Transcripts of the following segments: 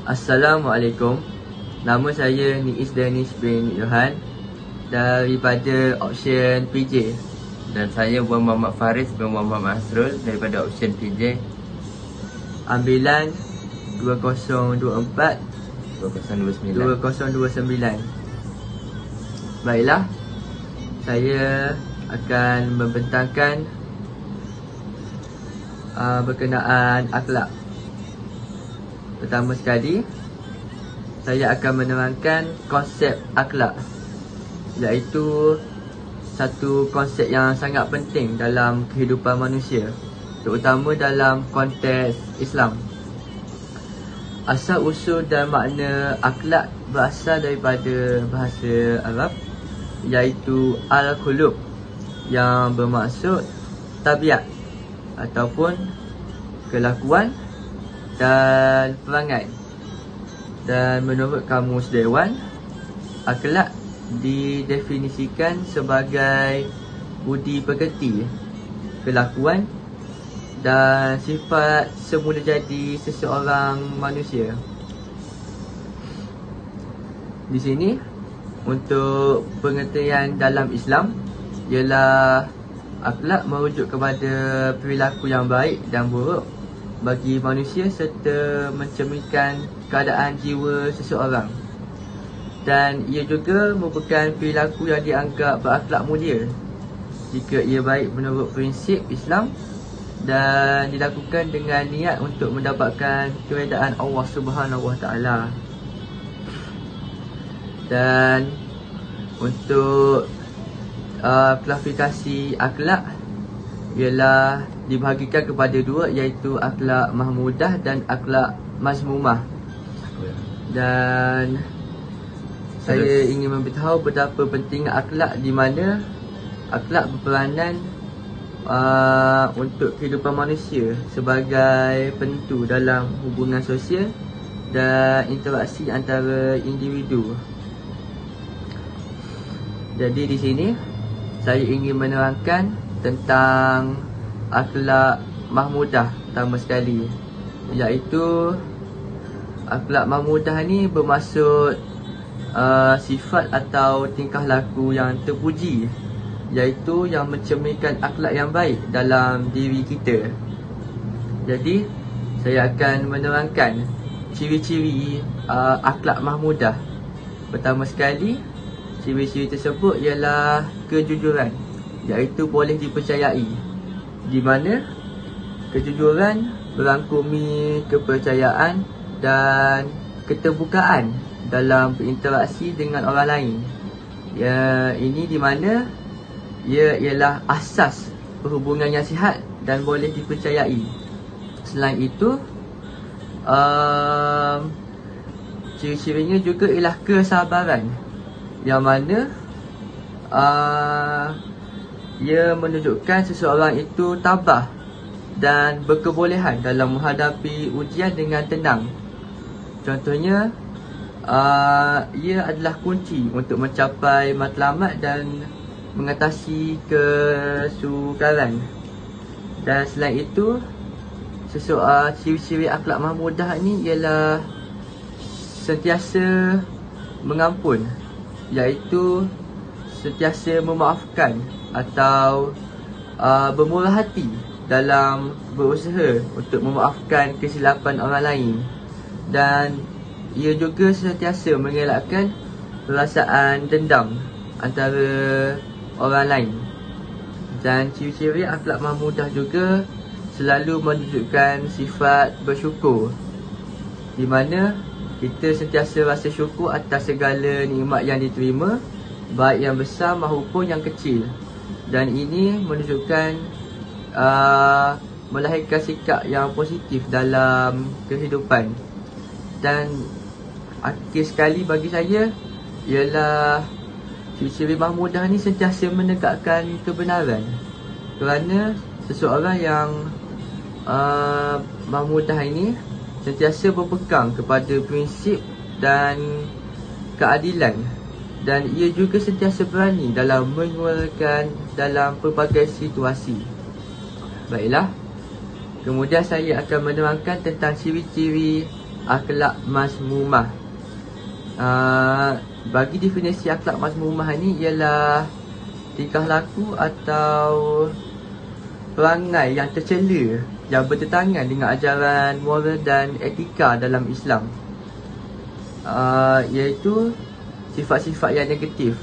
Assalamualaikum. Nama saya Niis Dennis bin Johan daripada Option PJ. Dan saya Muhammad Faris bin Muhammad Masrul daripada Option PJ. Ambilan 2024 2029. Baiklah, saya akan membentangkan berkenaan akhlak. Pertama sekali, saya akan menerangkan konsep akhlak, iaitu satu konsep yang sangat penting dalam kehidupan manusia, terutama dalam konteks Islam. Asal usul dan makna akhlak berasal daripada bahasa Arab, iaitu al-khuluq, yang bermaksud tabiat ataupun kelakuan dan perangai. Dan menurut Kamus Dewan, akhlak didefinisikan sebagai budi pekerti, kelakuan dan sifat semula jadi seseorang manusia. Di sini, untuk pengertian dalam Islam, ialah akhlak merujuk kepada perilaku yang baik dan buruk bagi manusia serta mencerminkan keadaan jiwa seseorang. Dan ia juga merupakan perilaku yang dianggap berakhlak mulia jika ia baik menurut prinsip Islam dan dilakukan dengan niat untuk mendapatkan keredaan Allah Subhanahu Wa Taala. Dan untuk klasifikasi akhlak ialah dibahagikan kepada dua, iaitu akhlak mahmudah dan akhlak mazmumah. Dan saya ingin memberitahu betapa penting akhlak, di mana akhlak berperanan untuk kehidupan manusia sebagai penentu dalam hubungan sosial dan interaksi antara individu. Jadi di sini saya ingin menerangkan tentang akhlak mahmudah pertama sekali, iaitu akhlak mahmudah ni bermaksud sifat atau tingkah laku yang terpuji, iaitu yang mencerminkan akhlak yang baik dalam diri kita. Jadi saya akan menerangkan ciri-ciri akhlak mahmudah. Pertama sekali, ciri-ciri tersebut ialah kejujuran, iaitu boleh dipercayai, di mana kejujuran berangkumi kepercayaan dan keterbukaan dalam berinteraksi dengan orang lain. Ini di mana ia ialah asas perhubungan yang sihat dan boleh dipercayai. Selain itu, ciri-cirinya juga ialah kesabaran, yang mana ia menunjukkan seseorang itu tabah dan berkebolehan dalam menghadapi ujian dengan tenang. Contohnya, ia adalah kunci untuk mencapai matlamat dan mengatasi kesukaran. Dan selain itu, ciri-ciri akhlak mahmudah ni ialah sentiasa mengampun, iaitu sentiasa memaafkan atau bermurah hati dalam berusaha untuk memaafkan kesilapan orang lain. Dan ia juga sentiasa mengelakkan perasaan dendam antara orang lain. Dan ciri-ciri akhlak mahmudah juga selalu menunjukkan sifat bersyukur, di mana kita sentiasa rasa syukur atas segala nikmat yang diterima, baik yang besar maupun yang kecil. Dan ini menunjukkan melahirkan sikap yang positif dalam kehidupan. Dan akhir sekali bagi saya ialah ciri-ciri mahmudah ni sentiasa menegakkan kebenaran, kerana seseorang yang mahmudah ini sentiasa berpegang kepada prinsip dan keadilan, dan ia juga sentiasa berani dalam mengeluarkan dalam pelbagai situasi. Baiklah, kemudian saya akan menerangkan tentang ciri-ciri akhlak mazmumah. Bagi definisi akhlak mazmumah ni ialah tingkah laku atau perangai yang tercela yang bertentangan dengan ajaran moral dan etika dalam Islam, iaitu sifat-sifat yang negatif.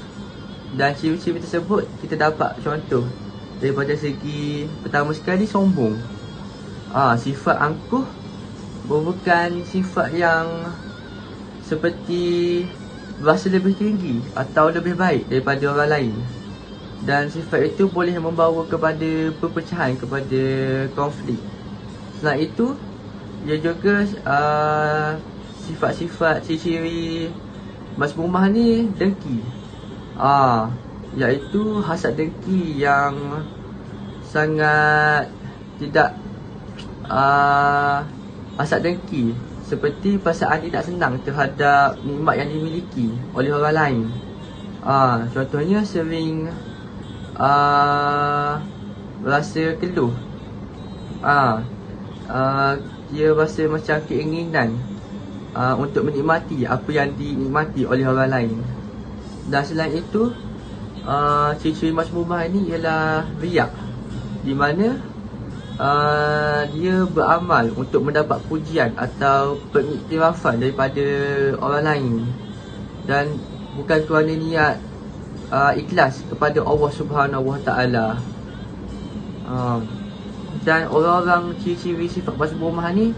Dan ciri-ciri tersebut kita dapat contoh daripada segi pertama sekali sombong. Sifat angkuh merupakan sifat yang seperti berasa lebih tinggi atau lebih baik daripada orang lain. Dan sifat itu boleh membawa kepada perpecahan, kepada konflik. Selain itu, ia juga sifat-sifat ciri-ciri mazmumah ni dengki. Iaitu hasad dengki yang sangat tidak hasad dengki seperti perasaan tidak senang terhadap nikmat yang dimiliki oleh orang lain. Contohnya sering rasa keluh. Dia rasa macam keinginan untuk menikmati apa yang dinikmati oleh orang lain. Dan selain itu, ciri-ciri mazmumah ini ialah riak, di mana dia beramal untuk mendapat pujian atau pengiktirafan daripada orang lain, dan bukan kerana niat ikhlas kepada Allah Subhanahu Wa Taala. Dan orang-orang ciri-ciri sifat mazmumah ni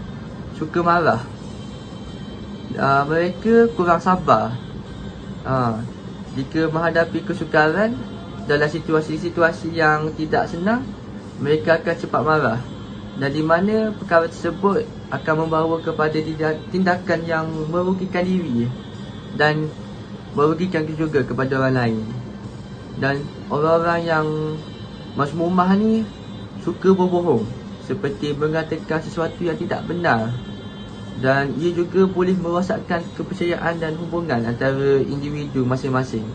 suka marah. Mereka kurang sabar jika menghadapi kesukaran. Dalam situasi-situasi yang tidak senang, mereka akan cepat marah, dan di mana perkara tersebut akan membawa kepada tindakan yang merugikan diri dan merugikan juga kepada orang lain. Dan orang-orang yang mazmumah ni suka berbohong, seperti mengatakan sesuatu yang tidak benar, dan ia juga boleh merosakkan kepercayaan dan hubungan antara individu masing-masing.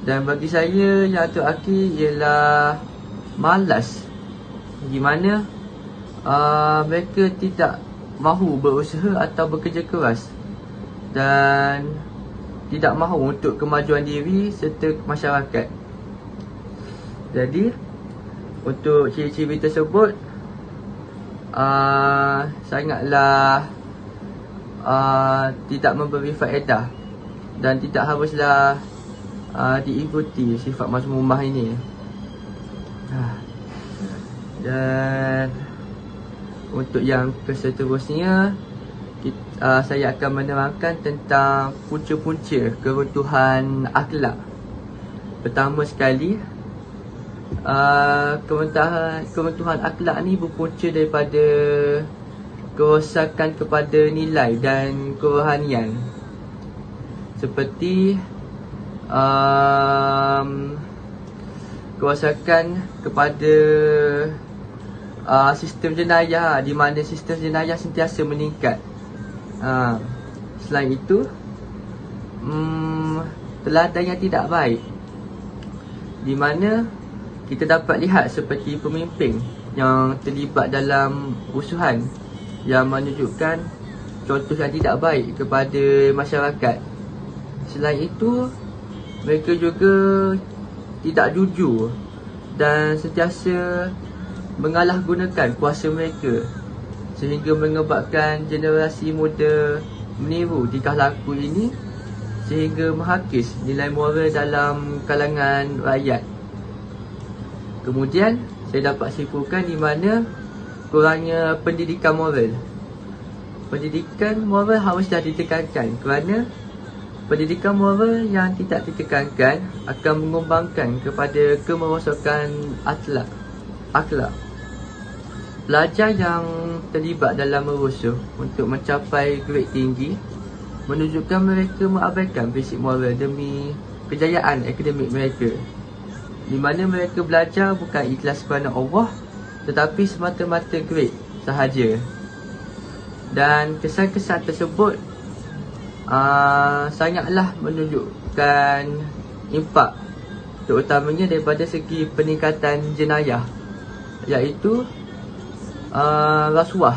Dan bagi saya yang terakhir ialah malas, di mana mereka tidak mahu berusaha atau bekerja keras dan tidak mahu untuk kemajuan diri serta masyarakat. Jadi untuk ciri-ciri tersebut sangatlah tidak memberi faedah dan tidak haruslah diikuti sifat mazmumah ini. Dan untuk yang seterusnya, saya akan menerangkan tentang punca-punca keruntuhan akhlak. Pertama sekali, keruntuhan akhlak ni berpunca daripada kerosakan kepada nilai dan kerohanian, seperti kerosakan kepada sistem jenayah, di mana sistem jenayah sentiasa meningkat. Selain itu, teladan yang tidak baik, di mana kita dapat lihat seperti pemimpin yang terlibat dalam rusuhan yang menunjukkan contoh yang tidak baik kepada masyarakat. Selain itu, mereka juga tidak jujur dan sentiasa mengalahgunakan kuasa mereka, sehingga menyebabkan generasi muda meniru tingkah laku ini, sehingga menghakis nilai moral dalam kalangan rakyat. Kemudian saya dapat simpulkan di mana kurangnya pendidikan moral. Pendidikan moral haruslah ditekankan, kerana pendidikan moral yang tidak ditekankan akan mengembangkan kepada kemerosakan akhlak. Pelajar yang terlibat dalam merusuh untuk mencapai grade tinggi menunjukkan mereka mengabaikan prinsip moral demi kejayaan akademik mereka, di mana mereka belajar bukan ikhlas kerana Allah, tetapi semata-mata grade sahaja. Dan kesan-kesan tersebut sangatlah menunjukkan impak, terutamanya daripada segi peningkatan jenayah, iaitu rasuah.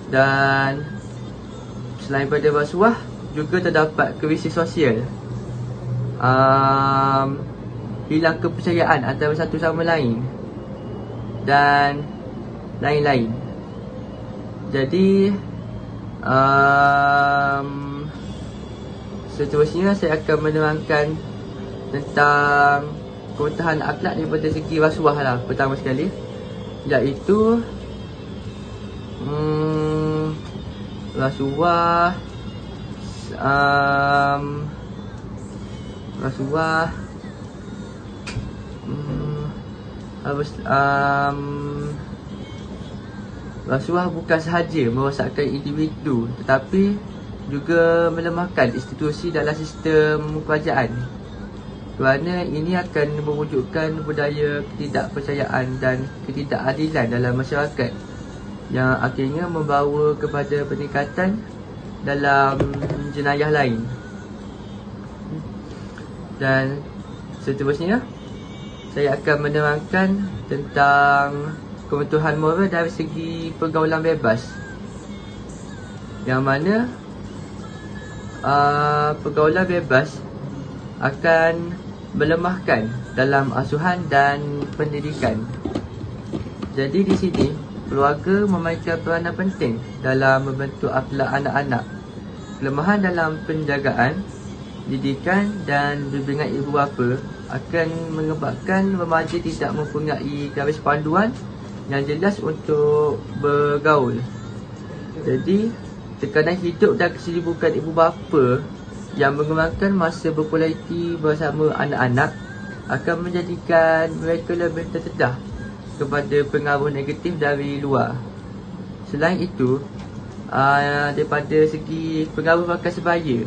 Dan selain pada rasuah, juga terdapat krisis sosial, hilang kepercayaan antara satu sama lain, dan lain-lain. Jadi seterusnya saya akan menerangkan tentang keutamaan akhlak daripada segi rasuah lah. Pertama sekali, iaitu rasuah rasuah bukan sahaja merosakkan individu, tetapi juga melemahkan institusi dalam sistem kerajaan, kerana ini akan mewujudkan budaya ketidakpercayaan dan ketidakadilan dalam masyarakat, yang akhirnya membawa kepada peningkatan dalam jenayah lain. Dan seterusnya, saya akan menerangkan tentang kebutuhan moral dari segi pergaulan bebas, yang mana pergaulan bebas akan melemahkan dalam asuhan dan pendidikan. Jadi di sini keluarga memainkan peranan penting dalam membentuk akhlak anak-anak. Kelemahan dalam penjagaan, didikan dan bimbingan ibu bapa akan menyebabkan remaja tidak mempunyai garis panduan yang jelas untuk bergaul. Jadi tekanan hidup dan kesibukan ibu bapa yang mengurangkan masa berkualiti bersama anak-anak akan menjadikan mereka lebih terdedah kepada pengaruh negatif dari luar. Selain itu, daripada segi pengaruh rakan sebaya,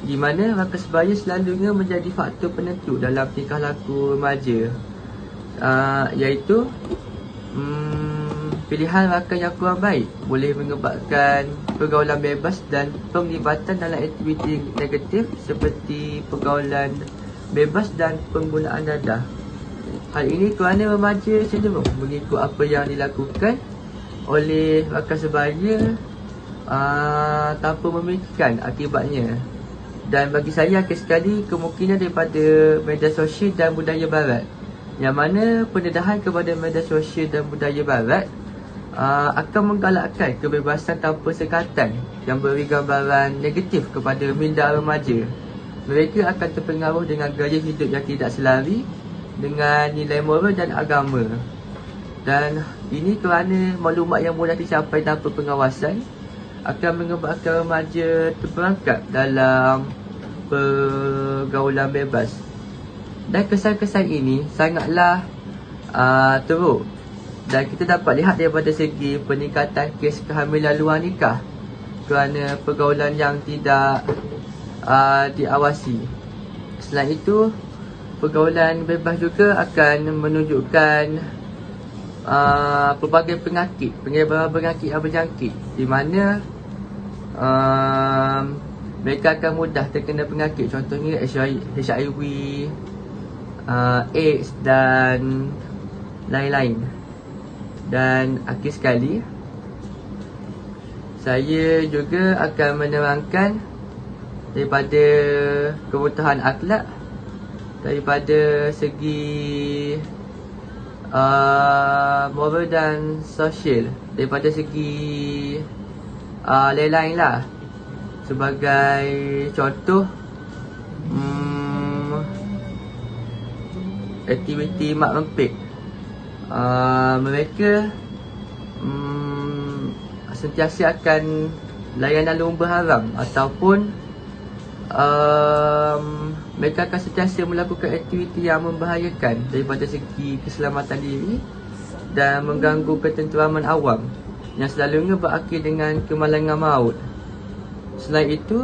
di mana rakan sebaya selalunya menjadi faktor penentu dalam tingkah laku remaja, iaitu pilihan rakan yang kurang baik boleh menyebabkan pergaulan bebas dan penglibatan dalam aktiviti negatif seperti pergaulan bebas dan penggunaan dadah. Hal ini kerana remaja cenderung mengikut apa yang dilakukan oleh rakan sebaya tanpa memikirkan akibatnya. Dan bagi saya akhir sekali kemungkinan daripada media sosial dan budaya barat, yang mana pendedahan kepada media sosial dan budaya barat akan menggalakkan kebebasan tanpa sekatan yang beri gambaran negatif kepada minda remaja. Mereka akan terpengaruh dengan gaya hidup yang tidak selari dengan nilai moral dan agama. Dan ini kerana maklumat yang mudah dicapai tanpa pengawasan akan menyebabkan remaja terperangkap dalam pergaulan bebas. Dan kesan-kesan ini sangatlah teruk, dan kita dapat lihat daripada segi peningkatan kes kehamilan luar nikah kerana pergaulan yang tidak diawasi. Selain itu, pergaulan bebas juga akan menunjukkan pelbagai penyakit yang berjangkit, di mana mereka akan mudah terkena penyakit, contohnya HIV, AIDS dan lain-lain. Dan akhir sekali, saya juga akan menerangkan daripada kebutuhan akhlak daripada segi moral dan sosial, daripada segi lain-lain lah. Sebagai contoh, aktiviti mak rempit, mereka sentiasa akan layanan lumba haram, ataupun mereka akan sentiasa melakukan aktiviti yang membahayakan daripada segi keselamatan diri dan mengganggu ketenteraman awam, yang selalunya berakhir dengan kemalangan maut. Selain itu,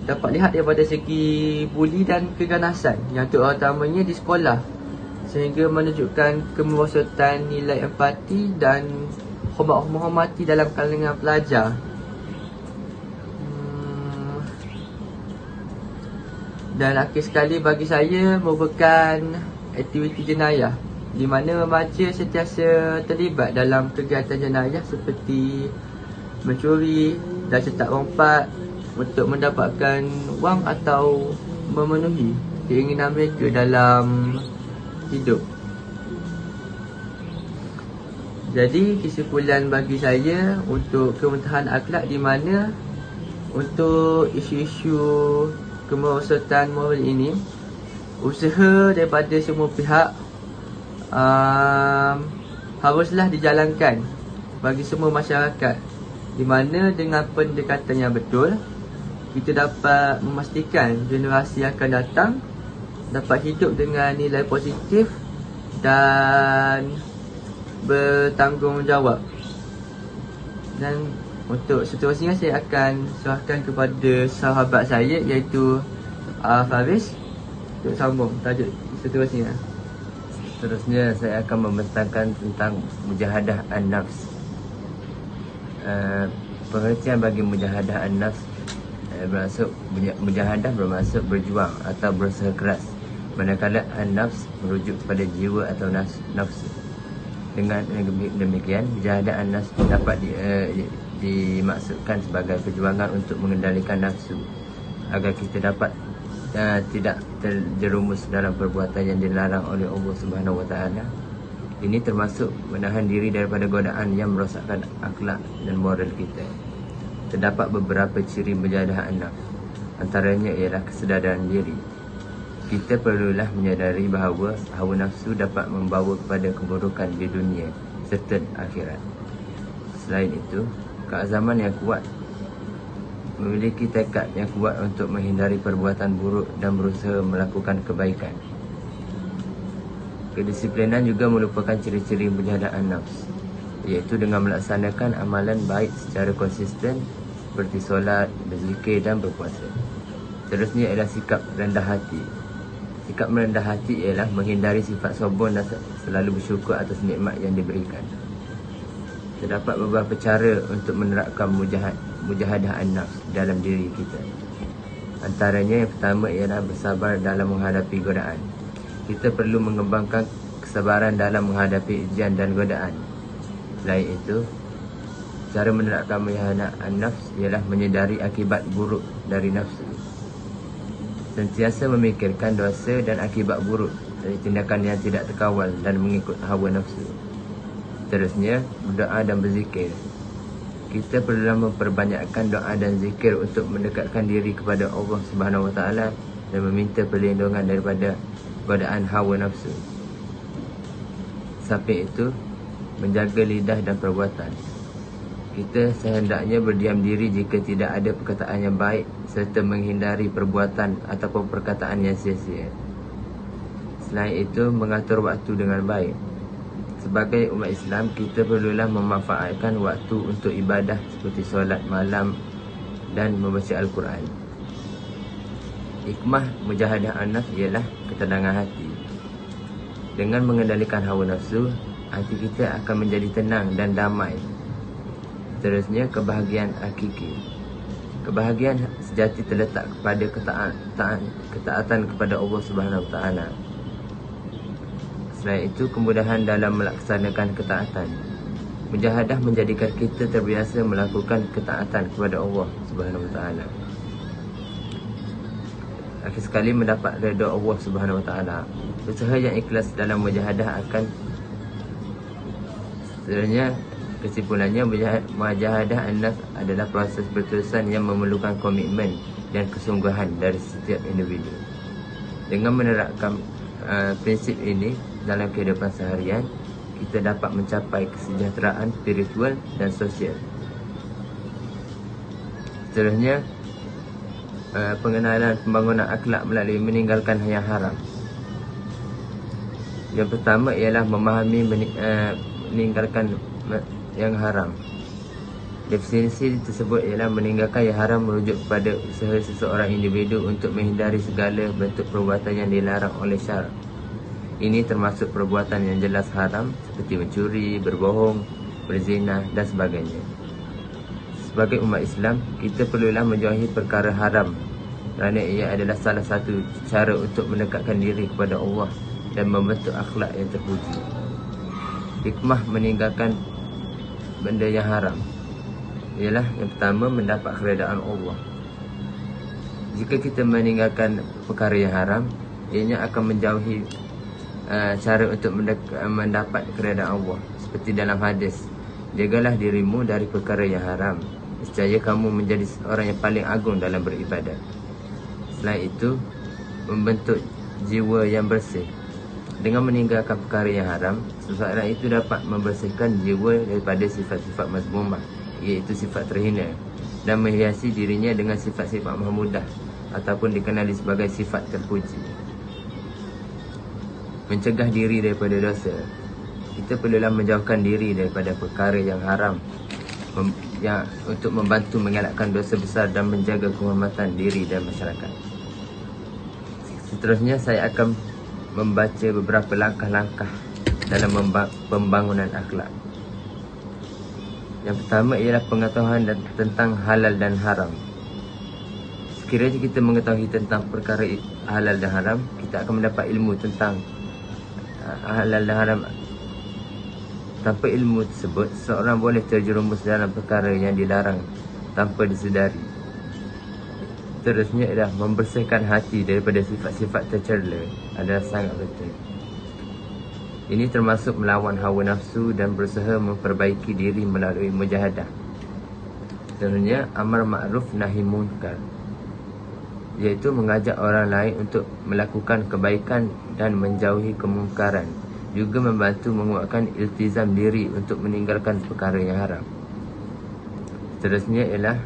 dapat lihat daripada segi buli dan keganasan yang terutamanya di sekolah, sehingga menunjukkan kemerosotan nilai empati dan menghormati dalam kalangan pelajar. Dan akhir sekali, bagi saya merupakan aktiviti jenayah di mana remaja sentiasa terlibat dalam kegiatan jenayah seperti mencuri dan cetak rompak untuk mendapatkan wang atau memenuhi keinginan mereka dalam hidup. Jadi kesimpulan bagi saya untuk kementahan akhlak, di mana untuk isu-isu kemerosotan moral ini, usaha daripada semua pihak haruslah dijalankan bagi semua masyarakat, di mana dengan pendekatan yang betul kita dapat memastikan generasi yang akan datang dapat hidup dengan nilai positif dan bertanggungjawab. Dan untuk seterusnya saya akan serahkan kepada sahabat saya iaitu Faris untuk sambung tajuk seterusnya. Seterusnya saya akan membentangkan tentang mujahadah an-nafs. Pengertian bagi mujahadah an-nafs bermaksud mujahadah bermaksud berjuang atau berusaha keras, manakala an-nafs merujuk kepada jiwa atau nafsu. Dengan demikian, mujahadah an-nafs dapat dimaksudkan sebagai perjuangan untuk mengendalikan nafsu agar kita dapat tidak terjerumus dalam perbuatan yang dilarang oleh Allah Subhanahu Wa Taala. Ini termasuk menahan diri daripada godaan yang merosakkan akhlak dan moral kita. Terdapat beberapa ciri mujahadah an-nafs. Antaranya ialah kesedaran diri. Kita perlulah menyadari bahawa hawa nafsu dapat membawa kepada keburukan di dunia serta akhirat. Selain itu, keazaman yang kuat, memiliki tekad yang kuat untuk menghindari perbuatan buruk dan berusaha melakukan kebaikan. Kedisiplinan juga merupakan ciri-ciri mujahadah an-nafs, iaitu dengan melaksanakan amalan baik secara konsisten seperti solat, berzikir dan berpuasa. Seterusnya ialah sikap rendah hati. Sikap merendah hati ialah menghindari sifat sombong dan selalu bersyukur atas nikmat yang diberikan. Terdapat beberapa cara untuk menerapkan mujahadah an-nafs dalam diri kita. Antaranya yang pertama ialah bersabar dalam menghadapi godaan. Kita perlu mengembangkan kesabaran dalam menghadapi ujian dan godaan. Selain itu, cara menerapkan mujahadah an-nafs ialah menyedari akibat buruk dari nafsu. Sentiasa memikirkan dosa dan akibat buruk dari tindakan yang tidak terkawal dan mengikut hawa nafsu. Seterusnya, berdoa dan berzikir. Kita perlu memperbanyakkan doa dan zikir untuk mendekatkan diri kepada Allah Subhanahu Wa Taala dan meminta perlindungan daripada godaan hawa nafsu. Samping itu, menjaga lidah dan perbuatan. Kita sehendaknya berdiam diri jika tidak ada perkataan yang baik serta menghindari perbuatan ataupun perkataan yang sia-sia. Selain itu, mengatur waktu dengan baik. Sebagai umat Islam, kita perlulah memanfaatkan waktu untuk ibadah seperti solat malam dan membaca Al-Quran. Hikmah mujahadah an-nafs ialah ketenangan hati. Dengan mengendalikan hawa nafsu, hati kita akan menjadi tenang dan damai. Seterusnya, kebahagiaan hakiki. Kebahagiaan sejati terletak kepada ketaatan kepada Allah Subhanahu Wa Taala. Selain itu, kemudahan dalam melaksanakan ketaatan. Mujahadah menjadikan kita terbiasa melakukan ketaatan kepada Allah Subhanahu Wa Taala. Akhir sekali, mendapat redha Allah Subhanahu Wa Taala. Usaha yang ikhlas dalam mujahadah akan seterusnya. Kesimpulannya, mujahadah an-nafs adalah proses berterusan yang memerlukan komitmen dan kesungguhan dari setiap individu. Dengan menerapkan prinsip ini dalam kehidupan seharian, kita dapat mencapai kesejahteraan spiritual dan sosial. Seterusnya, pengenalan pembangunan akhlak melalui meninggalkan yang haram. Yang pertama ialah memahami meninggalkan yang haram. Definisi tersebut ialah meninggalkan yang haram merujuk kepada usaha seseorang individu untuk menghindari segala bentuk perbuatan yang dilarang oleh syarak. Ini termasuk perbuatan yang jelas haram seperti mencuri, berbohong, berzina dan sebagainya. Sebagai umat Islam, kita perlulah menjauhi perkara haram kerana ia adalah salah satu cara untuk mendekatkan diri kepada Allah dan membentuk akhlak yang terpuji. Hikmah meninggalkan benda yang haram ialah yang pertama, mendapat keredaan Allah. Jika kita meninggalkan perkara yang haram, ianya akan menjauhi cara untuk mendapat keredaan Allah. Seperti dalam hadis, jagalah dirimu dari perkara yang haram, nescaya kamu menjadi orang yang paling agung dalam beribadat. Selain itu, membentuk jiwa yang bersih. Dengan meninggalkan perkara yang haram, seseorang itu dapat membersihkan jiwa daripada sifat-sifat mazmumah, iaitu sifat terhina, dan menghiasi dirinya dengan sifat-sifat mahmudah ataupun dikenali sebagai sifat terpuji. Mencegah diri daripada dosa. Kita perlulah menjauhkan diri daripada perkara yang haram untuk membantu mengelakkan dosa besar dan menjaga kehormatan diri dan masyarakat. Seterusnya saya akan membaca beberapa langkah-langkah dalam pembangunan akhlak. Yang pertama ialah pengetahuan tentang halal dan haram. Sekiranya kita mengetahui tentang perkara halal dan haram, kita akan mendapat ilmu tentang halal dan haram. Tanpa ilmu tersebut, seorang boleh terjerumus dalam perkara yang dilarang tanpa disedari. Seterusnya ialah membersihkan hati daripada sifat-sifat tercela adalah sangat penting. Ini termasuk melawan hawa nafsu dan berusaha memperbaiki diri melalui mujahadah. Seterusnya, amar ma'ruf nahi munkar, iaitu mengajak orang lain untuk melakukan kebaikan dan menjauhi kemungkaran. Juga membantu menguatkan iltizam diri untuk meninggalkan perkara yang haram. Seterusnya ialah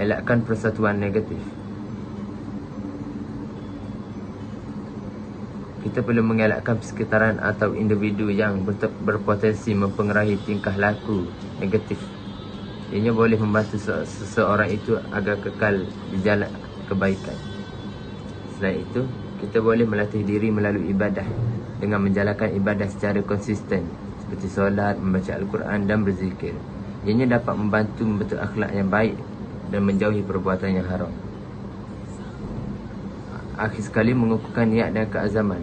elakkan persatuan negatif. Kita perlu mengelakkan persekitaran atau individu yang berpotensi mempengaruhi tingkah laku negatif. Ianya boleh membantu seseorang itu agar kekal di jalan kebaikan. Selain itu, kita boleh melatih diri melalui ibadah dengan menjalankan ibadah secara konsisten seperti solat, membaca Al-Quran dan berzikir. Ianya dapat membantu membentuk akhlak yang baik dan menjauhi perbuatan yang haram. Akhir sekali, mengukuhkan niat dan keazaman.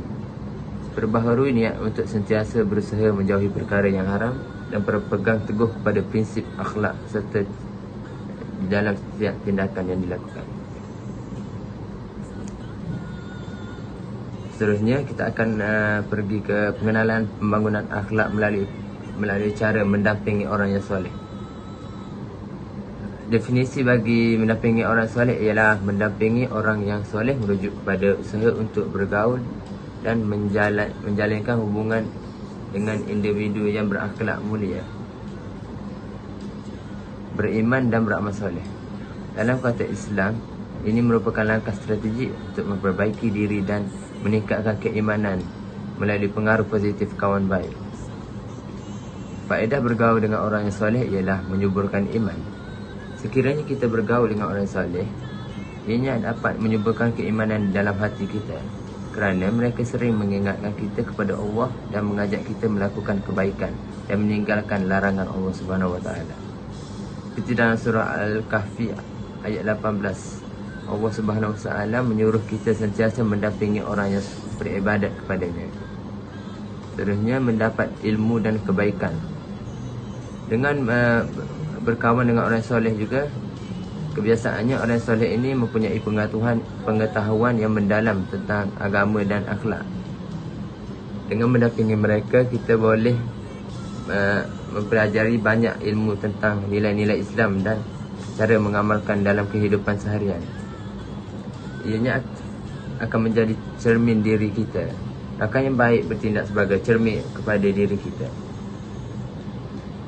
Perbaharui niat untuk sentiasa berusaha menjauhi perkara yang haram dan berpegang teguh pada prinsip akhlak serta di dalam setiap tindakan yang dilakukan. Seterusnya, kita akan pergi ke pengenalan pembangunan akhlak melalui cara mendampingi orang yang soleh. Definisi bagi mendampingi orang soleh ialah mendampingi orang yang soleh merujuk kepada usaha untuk bergaul dan menjalinkan hubungan dengan individu yang berakhlak mulia, beriman dan beramal soleh. Dalam konteks Islam, ini merupakan langkah strategik untuk memperbaiki diri dan meningkatkan keimanan melalui pengaruh positif kawan baik. Faedah bergaul dengan orang yang soleh ialah menyuburkan iman. Sekiranya kita bergaul dengan orang soleh, ianya dapat menyuburkan keimanan dalam hati kita, kerana mereka sering mengingatkan kita kepada Allah dan mengajak kita melakukan kebaikan dan meninggalkan larangan Allah Subhanahu Wa Taala. Seperti dalam surah Al-Kahfi ayat 18, Allah Subhanahu Wa Taala menyuruh kita sentiasa mendampingi orang yang beribadat kepadanya. Seterusnya, mendapat ilmu dan kebaikan. Dengan berkawan dengan orang soleh juga, kebiasaannya orang soleh ini mempunyai pengetahuan yang mendalam tentang agama dan akhlak. Dengan mendampingi mereka, kita boleh mempelajari banyak ilmu tentang nilai-nilai Islam dan cara mengamalkan dalam kehidupan seharian. Ianya akan menjadi cermin diri kita. Rakan yang baik bertindak sebagai cermin kepada diri kita.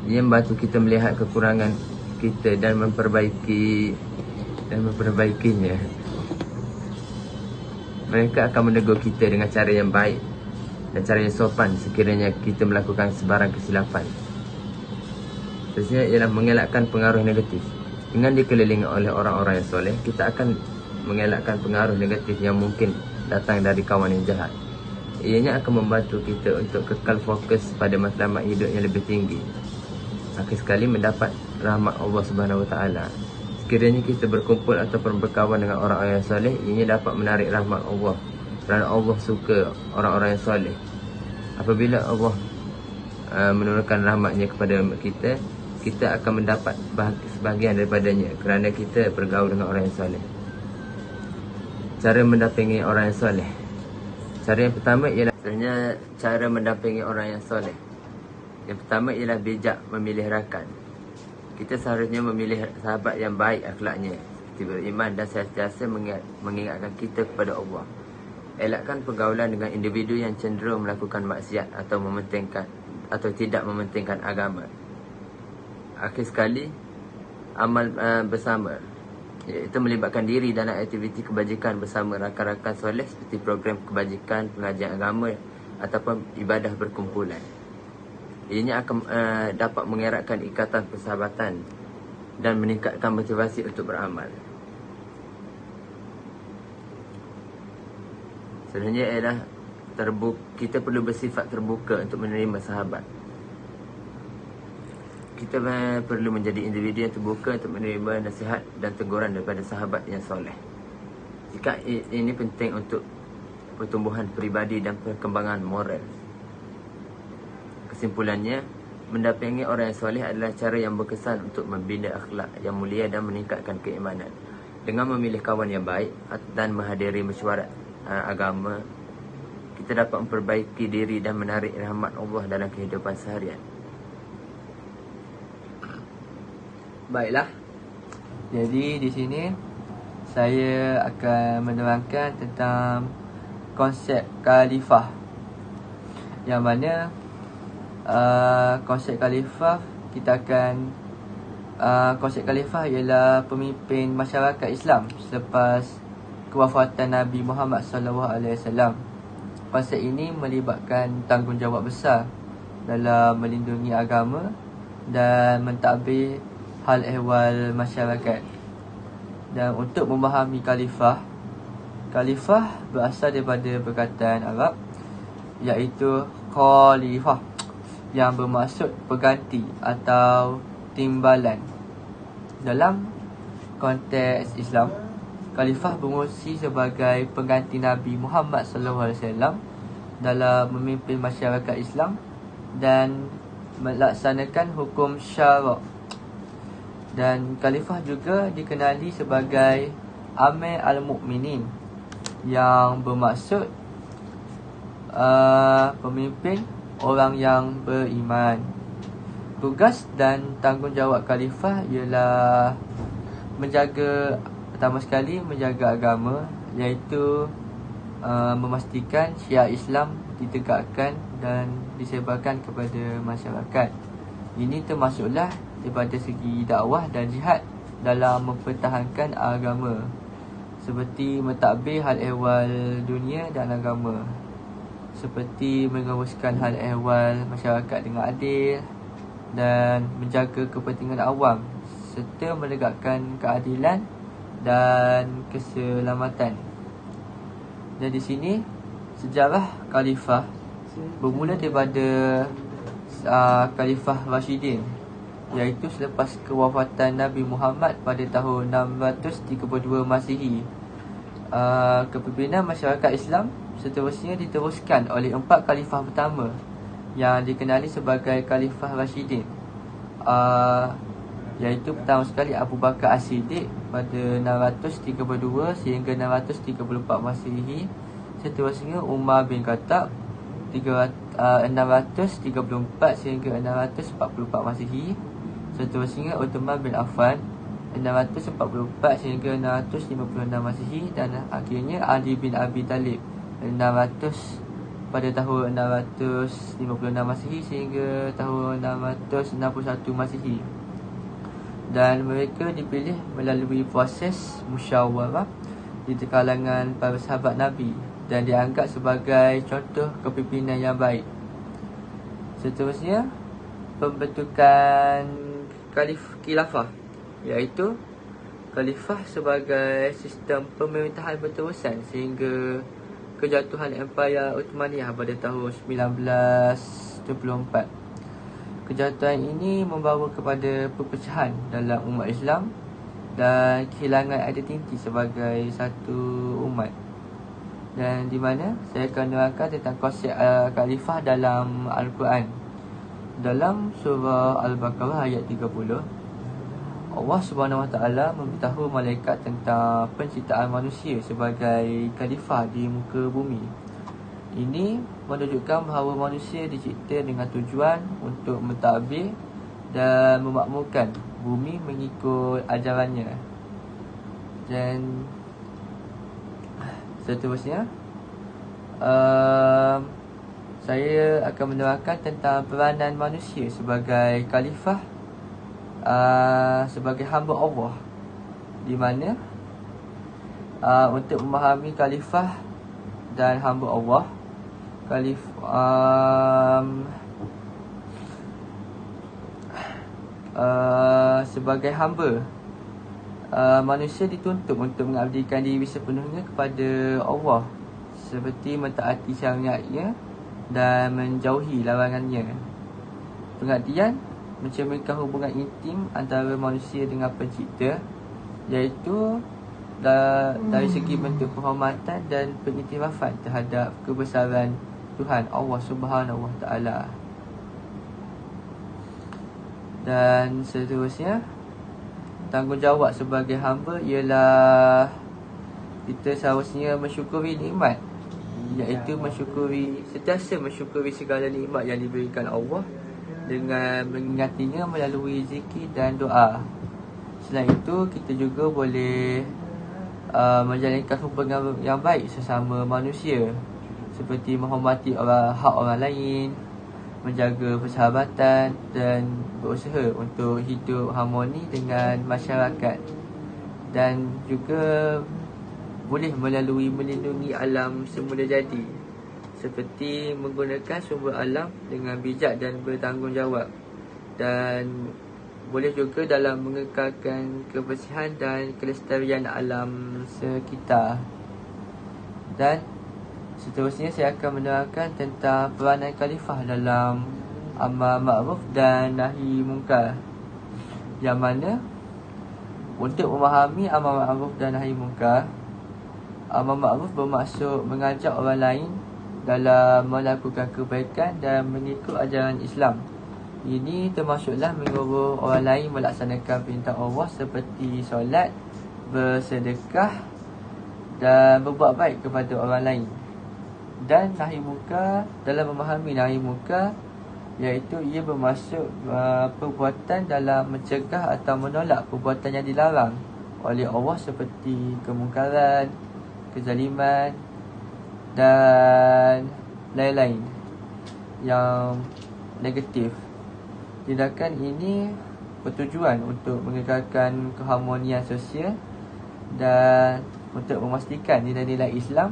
Ia membantu kita melihat kekurangan kita dan memperbaikinya. Mereka akan menegur kita dengan cara yang baik dan cara yang sopan sekiranya kita melakukan sebarang kesilapan. Seterusnya ialah mengelakkan pengaruh negatif. Dengan dikelilingi oleh orang-orang yang soleh, kita akan mengelakkan pengaruh negatif yang mungkin datang dari kawan yang jahat. Ianya akan membantu kita untuk kekal fokus pada matlamat hidup yang lebih tinggi. Akhir sekali, mendapat rahmat Allah Subhanahu Wa Taala. Sekiranya kita berkumpul ataupun berkawan dengan orang-orang yang soleh, ianya dapat menarik rahmat Allah kerana Allah suka orang-orang yang soleh. Apabila Allah menurunkan rahmatnya kepada kita, kita akan mendapat sebahagian daripadanya kerana kita bergaul dengan orang yang soleh. Cara mendampingi orang yang soleh. Cara yang pertama ialah cara mendampingi orang yang soleh. Yang pertama ialah bijak memilih rakan. Kita seharusnya memilih sahabat yang baik akhlaknya, seperti beriman dan sentiasa mengingatkan kita kepada Allah. Elakkan pergaulan dengan individu yang cenderung melakukan maksiat atau tidak mementingkan agama. Akhir sekali, amal bersama, iaitu melibatkan diri dalam aktiviti kebajikan bersama rakan-rakan soleh seperti program kebajikan, pengajian agama ataupun ibadah berkumpulan. Ianya akan dapat mengeratkan ikatan persahabatan dan meningkatkan motivasi untuk beramal. Sebenarnya ialah kita perlu bersifat terbuka untuk menerima sahabat. Kita perlu menjadi individu yang terbuka untuk menerima nasihat dan teguran daripada sahabat yang soleh. Sikap ini penting untuk pertumbuhan peribadi dan perkembangan moral. Kesimpulannya, mendampingi orang yang soleh adalah cara yang berkesan untuk membina akhlak yang mulia dan meningkatkan keimanan. Dengan memilih kawan yang baik dan menghadiri mesyuarat agama, kita dapat memperbaiki diri dan menarik rahmat Allah dalam kehidupan seharian. Baiklah. Jadi di sini saya akan menerangkan tentang konsep khalifah, yang mana konsep khalifah konsep khalifah ialah pemimpin masyarakat Islam selepas kewafatan Nabi Muhammad SAW. Konsep ini melibatkan tanggungjawab besar dalam melindungi agama dan mentadbir hal ehwal masyarakat. Dan untuk memahami khalifah berasal daripada perkataan Arab, iaitu khalifah, yang bermaksud pengganti atau timbalan. Dalam konteks Islam, khalifah berfungsi sebagai pengganti Nabi Muhammad SAW dalam memimpin masyarakat Islam dan melaksanakan hukum syarak. Dan khalifah juga dikenali sebagai Amir al-Mu'minin, yang bermaksud pemimpin orang yang beriman. Tugas dan tanggungjawab khalifah ialah pertama sekali menjaga agama, iaitu memastikan syiar Islam ditegakkan dan disebarkan kepada masyarakat. Ini termasuklah daripada segi dakwah dan jihad dalam mempertahankan agama, seperti mentadbir hal ehwal dunia dan agama, seperti menguruskan hal ehwal masyarakat dengan adil dan menjaga kepentingan awam, serta menegakkan keadilan dan keselamatan. Dan di sini sejarah khalifah bermula daripada Khalifah Rashidin, iaitu selepas kewafatan Nabi Muhammad pada tahun 632 Masihi. Kepimpinan masyarakat Islam seterusnya diteruskan oleh 4 khalifah pertama yang dikenali sebagai Khalifah Rashidin, iaitu pertama sekali Abu Bakar As-Siddiq pada 632 sehingga 634 Masihi. Seterusnya Umar bin Khattab 634 sehingga 644 Masihi. Seterusnya Uthman bin Affan 644 sehingga 656 Masihi. Dan akhirnya Ali bin Abi Talib pada tahun 656 Masihi sehingga tahun 661 Masihi. Dan mereka dipilih melalui proses musyawarah di kalangan para sahabat Nabi dan dianggap sebagai contoh kepimpinan yang baik. Seterusnya pembentukan khilafah, iaitu khalifah sebagai sistem pemerintahan berterusan sehingga kejatuhan Empayar Uthmaniyah pada tahun 1924. Kejatuhan ini membawa kepada perpecahan dalam umat Islam dan kehilangan identiti sebagai satu umat. Dan di mana saya akan menerangkan tentang konsep khalifah dalam Al-Quran. Dalam surah Al-Baqarah ayat 30, Allah Subhanahu Wa Taala memberitahu malaikat tentang penciptaan manusia sebagai khalifah di muka bumi. Ini menunjukkan bahawa manusia dicipta dengan tujuan untuk mentadbir dan memakmurkan bumi mengikut ajarannya. Dan seterusnya, saya akan menerangkan tentang peranan manusia sebagai khalifah, sebagai hamba Allah, di mana untuk memahami khalifah dan hamba Allah, sebagai hamba, manusia dituntut untuk mengabdikan diri sepenuhnya kepada Allah, seperti mentaati syariatnya dan menjauhi larangannya. Pengertian mencerminkan hubungan intim antara manusia dengan pencipta, iaitu dari segi bentuk penghormatan dan pengiktirafan terhadap kebesaran Tuhan Allah Subhanahu Wa Taala. Dan seterusnya, tanggungjawab sebagai hamba ialah kita seharusnya mensyukuri nikmat, iaitu sentiasa mensyukuri segala nikmat yang diberikan Allah dengan mengingatinya melalui zikir dan doa. Selain itu, kita juga boleh menjalankan hubungan yang baik sesama manusia, seperti menghormati hak orang lain, menjaga persahabatan dan berusaha untuk hidup harmoni dengan masyarakat. Dan juga boleh melalui melindungi alam semula jadi, seperti menggunakan sumber alam dengan bijak dan bertanggungjawab. Dan boleh juga dalam mengekalkan kebersihan dan kelestarian alam sekitar. Dan seterusnya, saya akan menerangkan tentang peranan khalifah dalam amar ma'ruf dan nahi munkar, yang mana untuk memahami amar ma'ruf dan nahi munkar, amar ma'ruf bermaksud mengajak orang lain dalam melakukan kebaikan dan mengikut ajaran Islam. Ini termasuklah menyuruh orang lain melaksanakan perintah Allah seperti solat, bersedekah dan berbuat baik kepada orang lain. Dan nahi munkar, dalam memahami nahi munkar, iaitu ia bermaksud perbuatan dalam mencegah atau menolak perbuatan yang dilarang oleh Allah, seperti kemungkaran, kezaliman dan lain-lain yang negatif. Tindakan ini bertujuan untuk mengekalkan keharmonian sosial dan untuk memastikan nilai-nilai Islam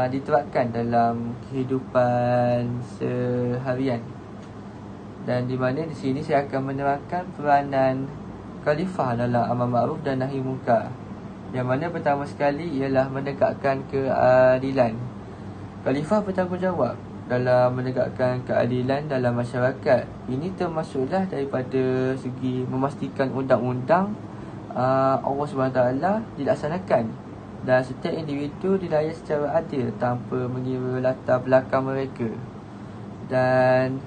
diterapkan dalam kehidupan seharian. Dan di mana di sini saya akan menerangkan peranan khalifah dalam amar ma'ruf dan nahi munkar, yang mana pertama sekali ialah menegakkan keadilan. Khalifah bertanggungjawab dalam menegakkan keadilan dalam masyarakat. Ini termasuklah daripada segi memastikan undang-undang Allah SWT dilaksanakan dan setiap individu dilayani secara adil tanpa mengira latar belakang mereka. Dan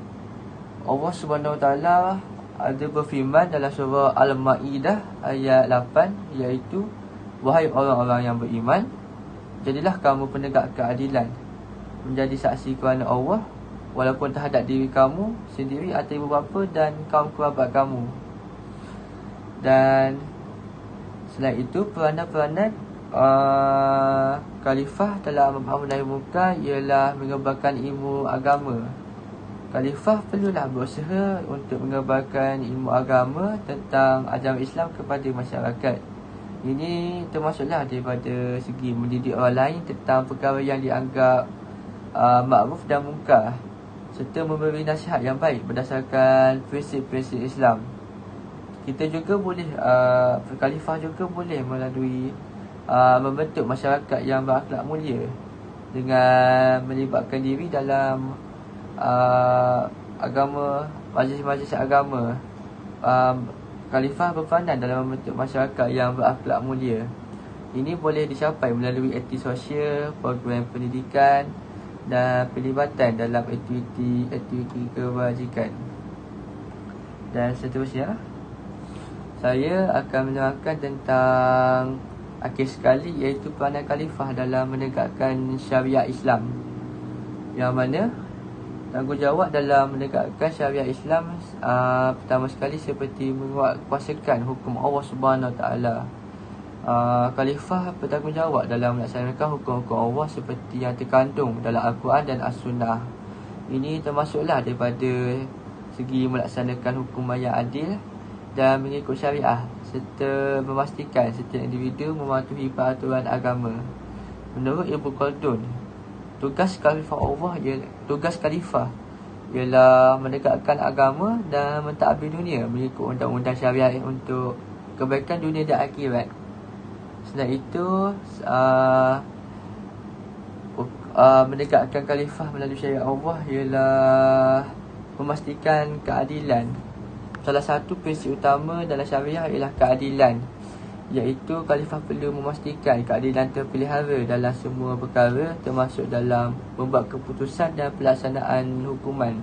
Allah SWT ada berfirman dalam surah Al-Ma'idah ayat 8, iaitu, wahai orang-orang yang beriman, jadilah kamu penegak keadilan, menjadi saksi kerana Allah, walaupun terhadap diri kamu sendiri atau ibu bapa dan kaum kerabat kamu. Dan selain itu, peranan-peranan khalifah dalam amar nahi munkar ialah menyebarkan ilmu agama. Khalifah perlulah berusaha untuk menyebarkan ilmu agama tentang ajaran Islam kepada masyarakat. Ini termasuklah daripada segi mendidik orang lain tentang perkara yang dianggap ma'ruf dan munkar, serta memberi nasihat yang baik berdasarkan prinsip-prinsip Islam. Kita juga boleh, khalifah juga boleh melalui membentuk masyarakat yang berakhlak mulia dengan melibatkan diri dalam agama, majlis-majlis agama. Khalifah berperanan dalam membentuk masyarakat yang berakhlak mulia Ini boleh dicapai melalui aktiviti sosial, program pendidikan dan pelibatan dalam aktiviti kebajikan. Dan seterusnya, saya akan menerangkan tentang akhir sekali, iaitu peranan khalifah dalam menegakkan syariat Islam. Yang mana tanggungjawab dalam menegakkan syariat Islam pertama sekali seperti menguatkuasakan hukum Allah Subhanahu Wa Taala. Khalifah bertanggungjawab dalam melaksanakan hukum-hukum Allah seperti yang terkandung dalam Al-Quran dan As-Sunnah. Ini termasuklah daripada segi melaksanakan hukum yang adil dan mengikut syariah, serta memastikan setiap individu mematuhi peraturan agama. Menurut Ibnu Khaldun, tugas khalifah ialah menegakkan agama dan mentadbir dunia mengikut undang-undang syariah untuk kebaikan dunia dan akhirat. Selain itu, menegakkan khalifah melalui syariat Allah ialah memastikan keadilan. Salah satu prinsip utama dalam syariah ialah keadilan, iaitu khalifah perlu memastikan keadilan terpelihara dalam semua perkara, termasuk dalam membuat keputusan dan pelaksanaan hukuman.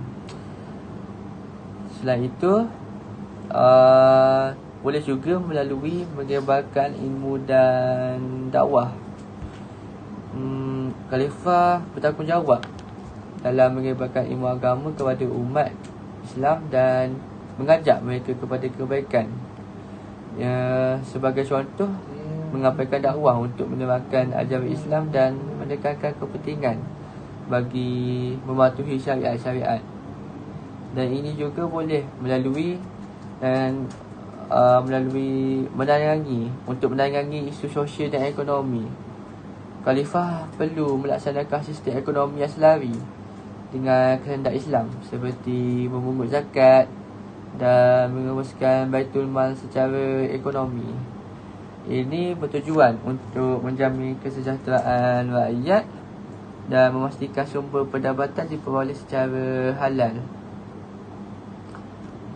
Selain itu, boleh juga melalui menyebarkan ilmu dan dakwah. Khalifah bertanggungjawab dalam menyebarkan ilmu agama kepada umat Islam dan mengajak mereka kepada kebaikan. Sebagai contoh, mengamalkan dakwah untuk menerangkan ajaran Islam dan menekankan kepentingan bagi mematuhi syariat-syariat. Dan ini juga boleh melalui menerangi isu sosial dan ekonomi. Khalifah perlu melaksanakan sistem ekonomi yang selari dengan kehendak Islam, seperti memungut zakat dan menguruskan baitul mal secara ekonomi. Ini bertujuan untuk menjamin kesejahteraan rakyat dan memastikan sumber pendapatan diperoleh secara halal.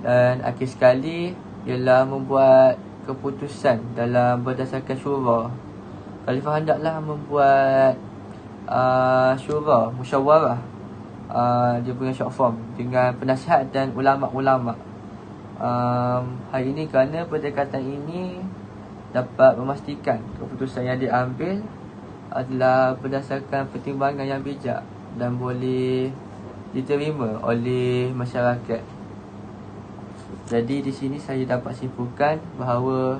Dan akhir sekali ialah membuat keputusan dalam berdasarkan syura. Khalifah hendaklah membuat musyawarah, dia punya short form, dengan penasihat dan ulama'-ulama'. Hal ini kerana pendekatan ini dapat memastikan keputusan yang diambil adalah berdasarkan pertimbangan yang bijak dan boleh diterima oleh masyarakat. Jadi di sini saya dapat simpulkan bahawa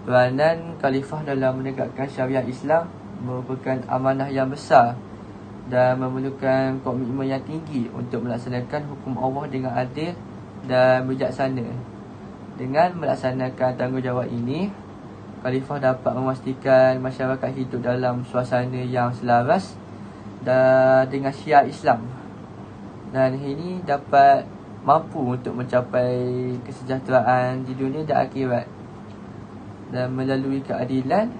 peranan khalifah dalam menegakkan syariat Islam merupakan amanah yang besar dan memerlukan komitmen yang tinggi untuk melaksanakan hukum Allah dengan adil dan bijaksana. Dengan melaksanakan tanggungjawab ini, khalifah dapat memastikan masyarakat hidup dalam suasana yang selaras dan dengan syiar Islam. Dan ini dapat mampu untuk mencapai kesejahteraan di dunia dan akhirat. Dan melalui keadilan,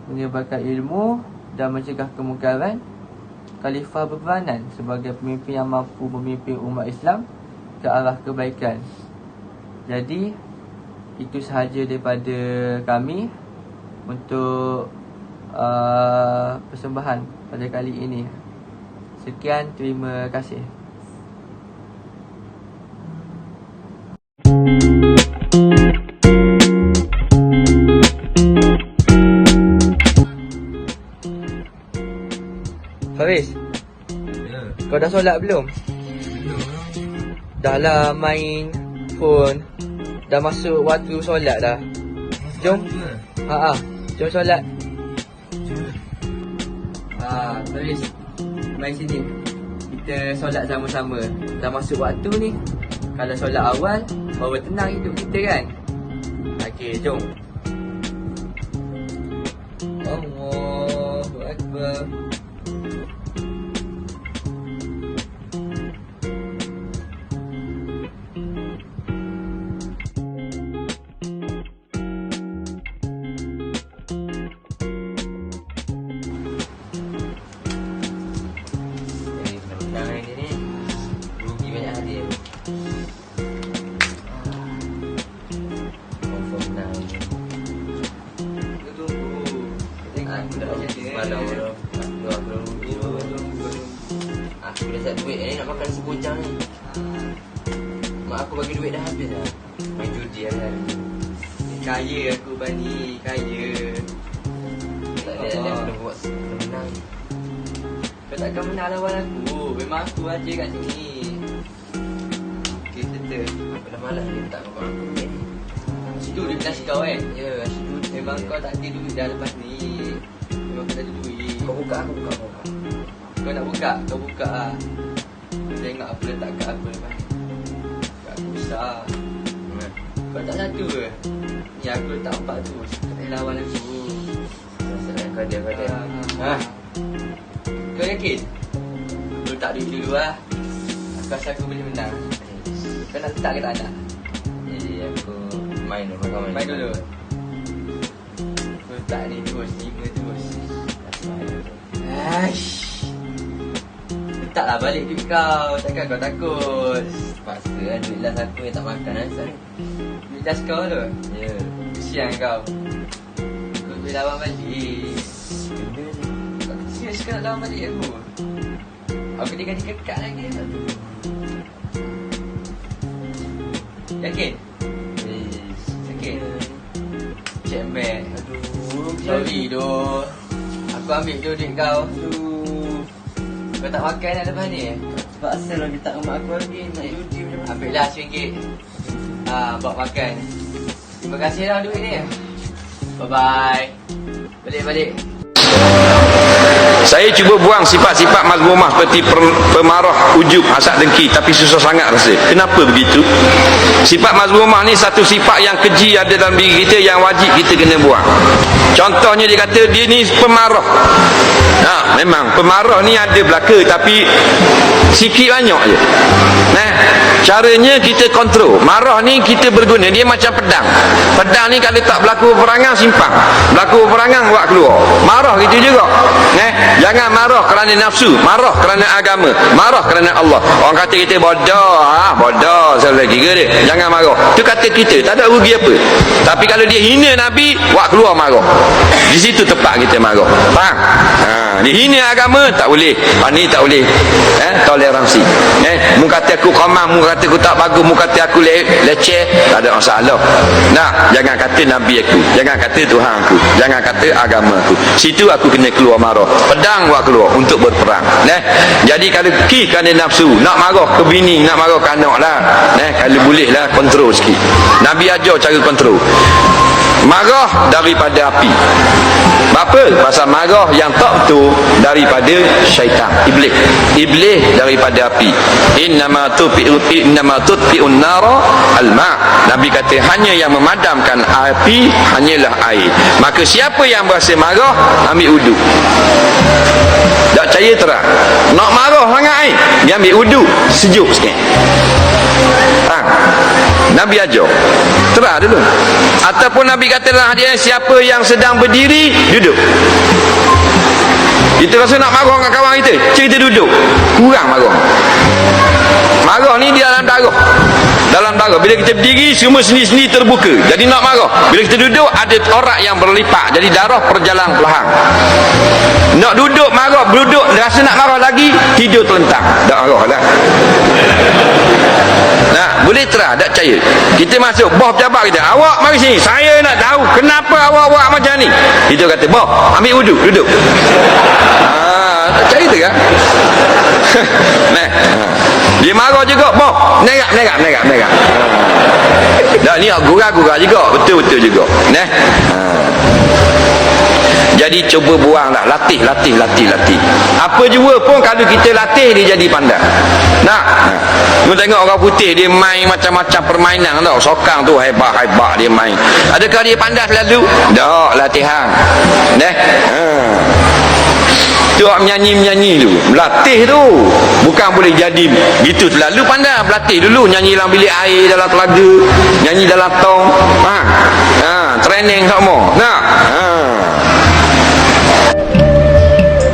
menyebarkan ilmu dan mencegah kemungkaran, khalifah berperanan sebagai pemimpin yang mampu memimpin umat Islam ke arah kebaikan. Jadi, itu sahaja daripada kami untuk persembahan pada kali ini. Sekian, terima kasih. Faris, kau dah solat belum? Dah lah main phone. Dah masuk waktu solat dah. Jom. Jom solat. Faris, mari sini. Kita solat sama-sama. Dah masuk waktu ni. Kalau solat awal, baru tenang hidup kita kan? Okey, jom. Allahu Akbar. Tunggu. Aku dah set duit ni nak makan nasi bujang ni. Mak aku bagi duit dah habis dah. Main judi kan. Kaya aku Bani, kaya. Tak ada yang kena buat menang. Kau takkan menang lawan aku. Memang aku aja kat sini. Okay, settle. Aku dah malas dia tak dengan aku duit ni. Situ dia kelas kau kan? Ya, asyik duit. Memang kau tak ada duit dah lepas ni. Memang kau tak ada duit. Kau buka, aku buka. Kau nak buka, kau buka lah. Kau tengok apa letak kat aku lepas ni. Kat aku besar. Kau tak satu ke? Ni aku letak 4 tu. Kau lawan aku. Senang kau dia. Kau yakin? Aku letak duit dulu lah. Aku rasa aku boleh menang. Kau nak letak ke tak nak? Jadi aku main dulu. Main dulu. Aku letak ni terus, 5 terus. Aish. Letaklah balik duit kau. Takkan kau takut? Paksa lah duit last aku yang tak makan asal. Duit last kau tu? Ya. Kesian kau. Kau boleh lawan balik. Benda ni. Kau serius kau nak lawan balik aku? Aku dia ganti kekak lagi. Yakin? Yakin? Check back. Aduh. Sorry doh. Aku ambil dulu duit kau. Kau tak makan dah lepas ni? Sebab asal lagi tak dengan mak aku lagi. Nak judi macam mana? Ambil lah RM1. Bawa makan. Terima kasih lah duit ni. Bye-bye. Balik-balik. Saya cuba buang sifat-sifat mazmumah seperti pemarah, ujub, hasad, dengki, tapi susah sangat rasa. Kenapa begitu? Sifat mazmumah ni satu sifat yang keji ada dalam diri kita yang wajib kita kena buang. Contohnya dia kata dia ni pemarah. Memang pemarah ni ada belaka tapi sikit banyak je. Caranya kita kontrol. Marah ni kita berguna, dia macam pedang. Pedang ni kalau tak berlaku peperangan simpan. Berlaku peperangan buat keluar. Marah gitu juga. Jangan marah kerana nafsu, marah kerana agama, marah kerana Allah. Orang kata kita bodoh, bodoh salah kira dia. Jangan marah. Itu kata kita, tak ada rugi apa. Tapi kalau dia hina Nabi, buat keluar marah. Di situ tepat kita marah. Faham? Dia hina agama, tak boleh. Ni tak boleh. Toleransi. Mu kata aku qamah, mu kata aku tak bagus, mu kata aku leceh, tak ada masalah. Jangan kata Nabi aku, jangan kata Tuhan aku, jangan kata agama aku. Situ aku kena keluar marah. Pedang buat keluar untuk berperang. Jadi kalau kerana nafsu, nak marah ke bini, nak marah ke anak lah. Kalau boleh lah kontrol sikit. Nabi ajar cara kontrol. Marah daripada api. Apa? Pasal marah yang tak betul daripada syaitan, iblis. Iblis daripada api. Innama tutfi'un nara al-ma'. Nabi kata hanya yang memadamkan api hanyalah air. Maka siapa yang berasa marah, ambil wudu. Tak percaya terang. Nak marah sangat air, dia ambil wudu, sejuk sikit. Nabi ajar terang dulu. Ataupun Nabi katalah dia siapa yang sedang berdiri, duduk. Kita rasa nak marah dengan kawan kita duduk. Kurang marah. Marah ni di dalam darah. Dalam darah. Bila kita berdiri, semua sendi-sendi terbuka. Jadi nak marah. Bila kita duduk, ada orak yang berlipat. Jadi darah perjalanan perlahan. Nak duduk marah, duduk rasa nak marah lagi, tidur terlentang. Tak marah lah. Boleh terang, tak percaya. Kita masuk, bos pejabat kita, awak mari sini, saya nak tahu kenapa awak buat macam ni. Kita kata, bos, ambil wuduk, duduk. Tak percaya tu kan? Dia marah juga, bos, nerak. Tak, ni gurau-gurau juga, betul-betul juga. Jadi cuba buanglah, latih. Apa jua pun kalau kita latih, dia jadi pandai. Lu tengok orang putih dia main macam-macam permainan tau. Sokang tu hebat dia main. Adakah dia pandai selalu? Tak, latihan. Tu menyanyi tu, melatih tu. Bukan boleh jadi gitu selalu pandai. Berlatih dulu, nyanyi dalam bilik air, dalam telaga, nyanyi dalam tong. Training semua.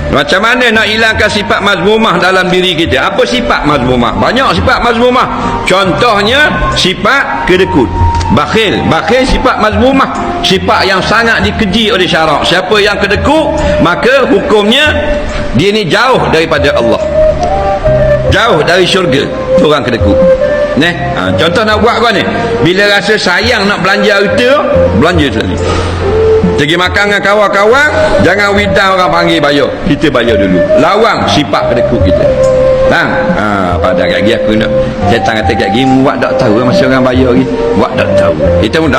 Macam mana nak hilangkan sifat mazmumah dalam diri kita? Apa sifat mazmumah? Banyak sifat mazmumah. Contohnya sifat kedekut. Bakhil sifat mazmumah, sifat yang sangat dikeji oleh syarak. Siapa yang kedekut, maka hukumnya dia ni jauh daripada Allah, jauh dari syurga. Tu orang kedekut. Contoh nak buat kau ni, bila rasa sayang nak belanja harta, belanja sekali. Pergi makan dengan kawan-kawan, jangan widang orang panggil bayar, kita bayar dulu. Lawang sifat kedekut kita. Pada lagi aku nak setan kata kat gini, buat tak tahu masa orang bayar lagi, buat tak tahu. Kita pun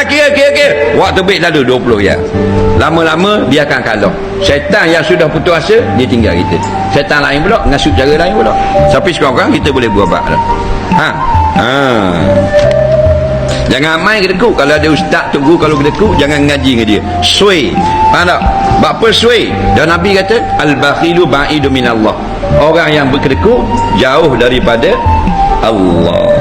kira waktu baik lalu 20 ya. Lama-lama dia akan kalah. Setan yang sudah putus asa, dia tinggal kita. Setan lain pula ngasuh cara lain pula. Tapi sekarang kita boleh buat dah. Jangan main kedekut. Kalau ada ustaz tu guru, kalau kedekut jangan ngaji dengan dia. Sway. Faham tak? Bapa sway. Dan Nabi kata al-bakhilu ba'idu minallah. Orang yang berkedekut jauh daripada Allah.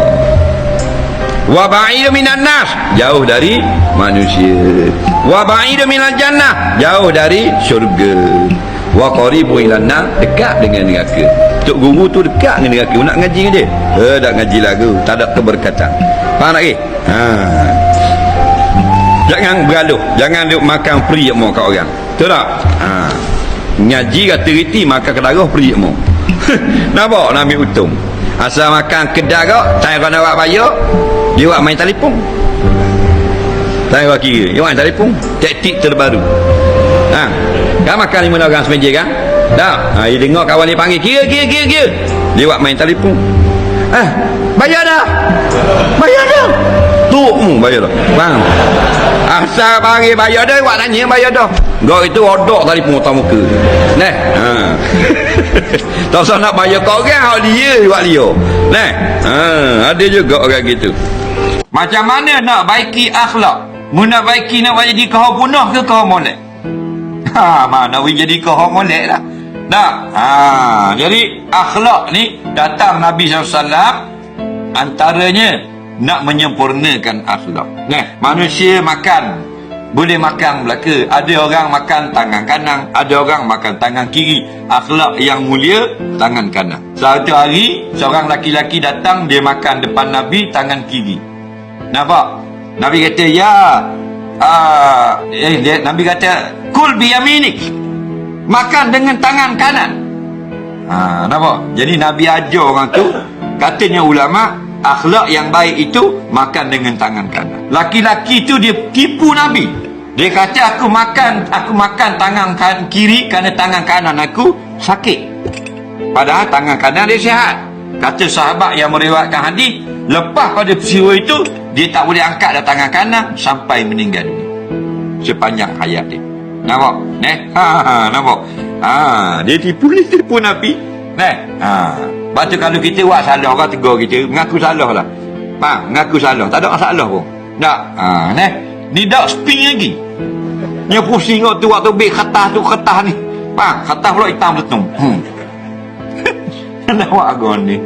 Wa ba'idu minan nas, jauh dari manusia. Wa ba'idu minal jannah, jauh dari syurga. Wa qaribu ilan nar, dekat dengan neraka. Tok guru tu dekat dengan neraka. Nak ngaji dengan dia? Tak ngaji lagu, tak ada keberkatan. Faham lagi? Jangan bergaluh, jangan duk makan free mo kat orang. Betul tak? Ngaji kata reti makan kedarah free mo. Nampak nak ambil untung. Asal makan kedarah, tak kena buat bayar, dia buat main telefon. Tak buat kira, dia main telefon. Taktik terbaru. Kan makan 5 orang semeja kan? Tak. Dia dengar kawan dia panggil, kira. Dia buat main telefon. Bayar dah. Tu bayar dah. Faham? Asal panggil bayar dah, buat tanya bayar dah. Gak itu odok tadi pun utama muka. Tak usah nak bayar kau orang, hak dia buat dia. Ada juga orang gitu. Macam mana nak baiki akhlak? Nak baiki nak jadi kau punah ke kau molek? Mana jadi kau molek lah. Jadi akhlak ni datang Nabi SAW antaranya nak menyempurnakan akhlak. Manusia makan boleh makan belaka. Ada orang makan tangan kanan, ada orang makan tangan kiri. Akhlak yang mulia tangan kanan. Satu hari seorang laki-laki datang, dia makan depan Nabi tangan kiri. Nampak? Nabi kata Nabi kata kul biyaminik, makan dengan tangan kanan. Nampak? Jadi Nabi ajar orang tu, katanya ulama, akhlak yang baik itu makan dengan tangan kanan. Laki-laki tu dia tipu Nabi. Dia kata aku makan tangan kiri kerana tangan kanan aku sakit. Padahal tangan kanan dia sihat. Kata sahabat yang meriwayatkan hadis, lepas pada peristiwa itu dia tak boleh angkat dah tangan kanan sampai meninggal dunia sepanjang hayat dia. Nampak? Nampak? Dia tipu Nabi. Lepas tu kalau kita buat salah, orang tegur kita, mengaku salah lah. Mengaku salah, tak ada masalah pun. Tak. Ni dak sping lagi. Nya pusing tu waktu beg khatah ni. Khatah pula hitam letung. Nak buat agon ni.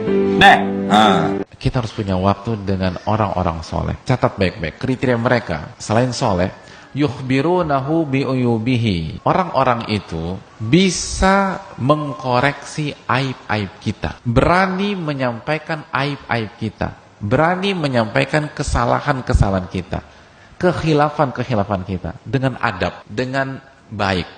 Kita harus punya waktu dengan orang-orang soleh. Catat baik-baik kriteria mereka. Selain soleh, yukhbirunahu bi'uyubihi. Orang-orang itu bisa mengkoreksi aib-aib kita, berani menyampaikan aib-aib kita, berani menyampaikan kesalahan-kesalahan kita, kekhilafan-kekhilafan kita dengan adab, dengan baik,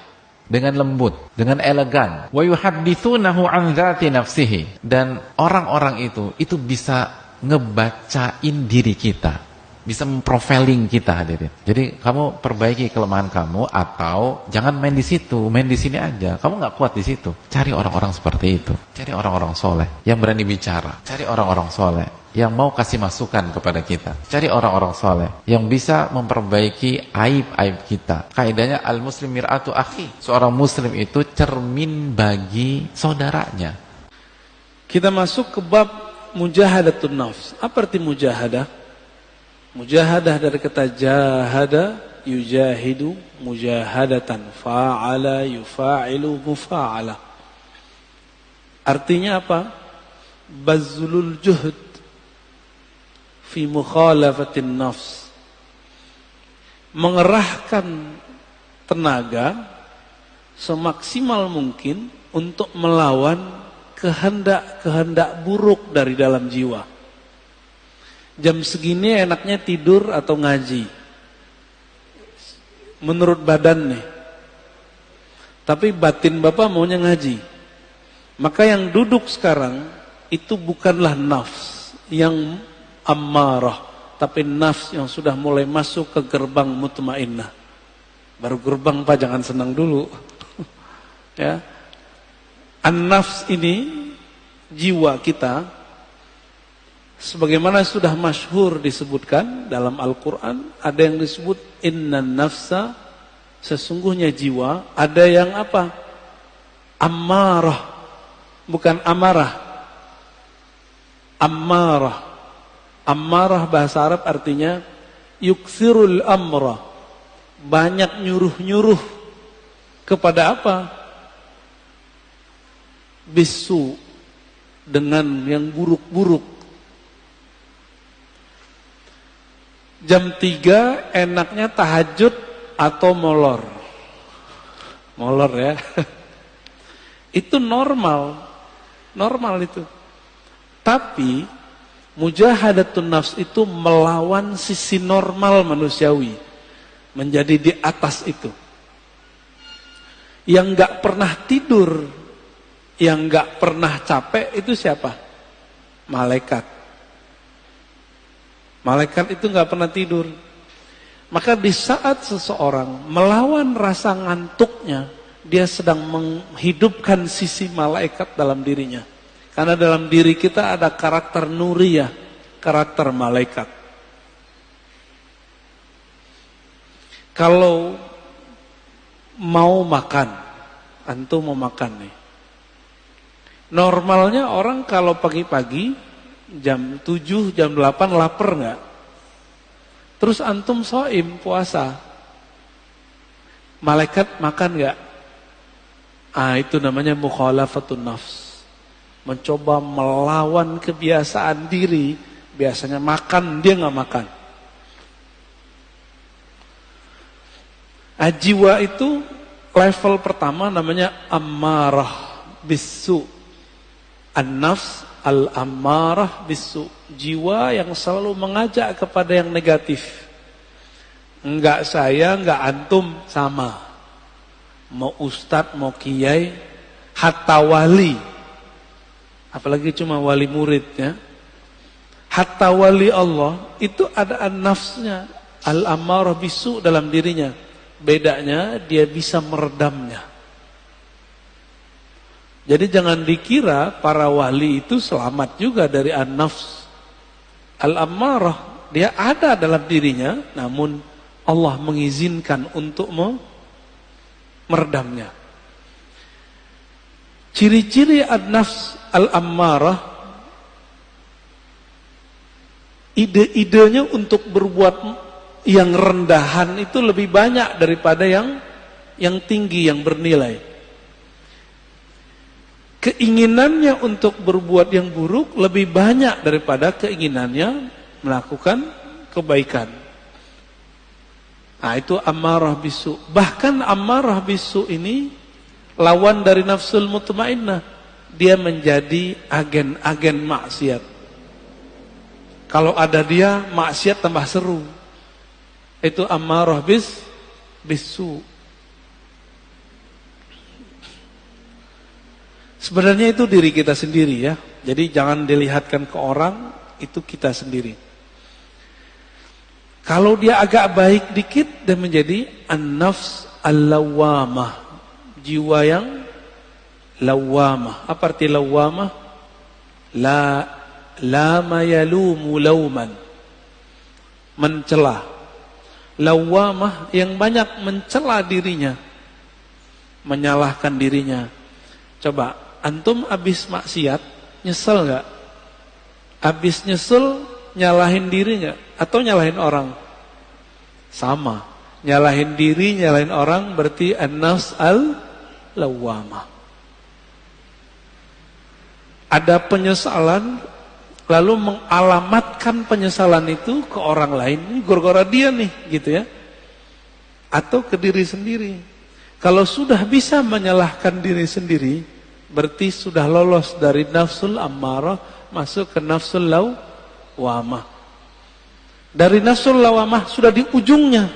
dengan lembut, dengan elegan. Wa yuhadditsunahu an dzati nafsihi. Dan orang-orang itu bisa ngebacain diri kita, bisa memprofiling kita, hadirin. Jadi kamu perbaiki kelemahan kamu, atau jangan main di situ, main di sini aja. Kamu nggak kuat di situ. Cari orang-orang seperti itu. Cari orang-orang soleh yang berani bicara. Cari orang-orang soleh yang mau kasih masukan kepada kita. Cari orang-orang soleh yang bisa memperbaiki aib-aib kita. Kaidahnya al-muslim mir'atu akhi. Seorang muslim itu cermin bagi saudaranya. Kita masuk ke bab mujahadatun nafs. Apa arti mujahadah? Mujahadah dari kata jahada, yujahidu, mujahadatan, fa'ala, yufa'ilu, mufa'ala. Artinya apa? Bazlul juhud fi mukhalafatin nafs. Mengerahkan tenaga semaksimal mungkin untuk melawan kehendak-kehendak buruk dari dalam jiwa. Jam segini enaknya tidur atau ngaji. Menurut badan nih. Tapi batin Bapak maunya ngaji. Maka yang duduk sekarang itu bukanlah nafs yang ammarah, tapi nafs yang sudah mulai masuk ke gerbang mutmainnah. Baru gerbang Pak, jangan senang dulu. Ya. An-nafs ini jiwa kita, sebagaimana sudah masyhur disebutkan dalam Al-Quran, ada yang disebut innan nafsa, sesungguhnya jiwa, ada yang apa? Ammarah, bukan amarah. Ammarah. Ammarah bahasa Arab artinya yukthirul amra, banyak nyuruh-nyuruh kepada apa? Bisu, dengan yang buruk-buruk. Jam 3 enaknya tahajud atau molor. Molor ya. Itu normal. Normal itu. Tapi mujahadatun nafs itu melawan sisi normal manusiawi. Menjadi di atas itu. Yang gak pernah tidur, yang gak pernah capek itu siapa? Malaikat. Malaikat itu gak pernah tidur. Maka di saat seseorang melawan rasa ngantuknya, dia sedang menghidupkan sisi malaikat dalam dirinya. Karena dalam diri kita ada karakter nuriyah, karakter malaikat. Kalau mau makan, antum mau makan nih. Normalnya orang kalau pagi-pagi jam 7, jam 8 lapar nggak? Terus antum shaim puasa. Malaikat makan nggak? Ah, itu namanya mukhalafatun nafs. Mencoba melawan kebiasaan diri, biasanya makan dia nggak makan. Jiwa itu level pertama namanya ammarah bisu. An-nafs al-ammarah bisu. Jiwa yang selalu mengajak kepada yang negatif. Enggak saya, enggak antum, sama. Mau ustadz, mau kiai, hatta wali. Apalagi cuma wali murid ya. Hatta wali Allah itu ada an-nafsnya, al-ammarah bisu dalam dirinya. Bedanya dia bisa meredamnya. Jadi jangan dikira para wali itu selamat juga dari an-nafs al-ammarah. Dia ada dalam dirinya, namun Allah mengizinkan untuk meredamnya. Ciri-ciri an-nafs al-ammarah, ide-idenya untuk berbuat yang rendahan itu lebih banyak daripada yang tinggi, yang bernilai. Keinginannya untuk berbuat yang buruk lebih banyak daripada keinginannya melakukan kebaikan. Nah, itu ammarah bisu. Bahkan ammarah bisu ini lawan dari nafsul mutmainnah. Dia menjadi agen-agen maksiat. Kalau ada dia, maksiat tambah seru. Itu ammarah bisu. Sebenarnya itu diri kita sendiri ya. Jadi jangan dilihatkan ke orang, itu kita sendiri. Kalau dia agak baik dikit, dia menjadi an-nafs al-lawwamah. Jiwa yang lawwamah. Apa arti lawwamah? Lama yalumu lauman. Mencela. Lawwamah yang banyak mencela dirinya, menyalahkan dirinya. Coba antum abis maksiat nyesel nggak? Abis nyesel nyalahin diri nggak? Atau nyalahin orang? Sama, nyalahin diri, nyalahin orang berarti an-nafs al-lawwamah. Ada penyesalan, lalu mengalamatkan penyesalan itu ke orang lain. Ini gara-gara dia nih, gitu ya. Atau ke diri sendiri. Kalau sudah bisa menyalahkan diri sendiri, berarti sudah lolos dari nafsul ammarah, masuk ke nafsul lawwamah. Dari nafsul lawamah sudah di ujungnya.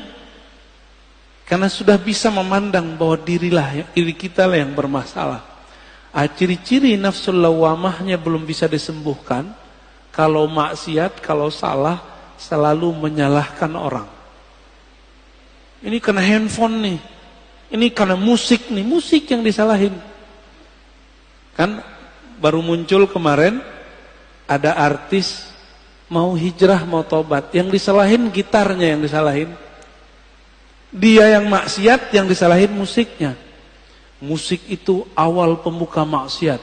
Karena sudah bisa memandang bahwa diri kita lah yang bermasalah. Ciri-ciri nafsul lawamahnya belum bisa disembuhkan. Kalau maksiat, kalau salah, selalu menyalahkan orang. Ini karena handphone nih. Ini karena musik nih. Musik yang disalahin. Kan baru muncul kemarin, ada artis mau hijrah, mau tobat. Yang disalahin gitarnya yang disalahin. Dia yang maksiat, yang disalahin musiknya. Musik itu awal pembuka maksiat.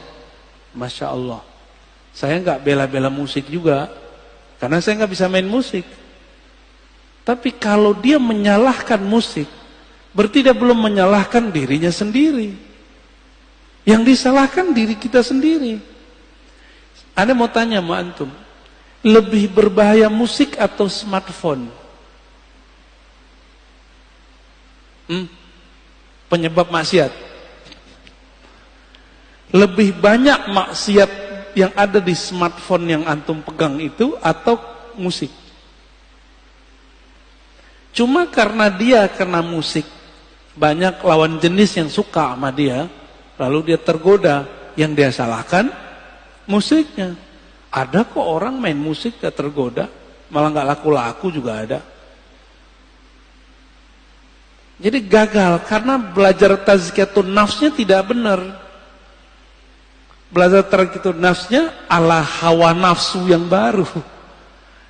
Masya Allah. Saya nggak bela-bela musik juga, karena saya nggak bisa main musik. Tapi kalau dia menyalahkan musik, berarti dia belum menyalahkan dirinya sendiri. Yang disalahkan diri kita sendiri. Anda mau tanya sama antum, lebih berbahaya musik atau smartphone? Penyebab maksiat. Lebih banyak maksiat yang ada di smartphone yang antum pegang itu atau musik? Cuma karena dia kena musik, banyak lawan jenis yang suka sama dia, lalu dia tergoda. Yang dia salahkan musiknya. Ada kok orang main musik gak tergoda, malah gak laku-laku juga ada. Jadi gagal karena belajar tazkiyatun nafsnya tidak benar. Belajar tazkiyatun nafsnya ala hawa nafsu yang baru.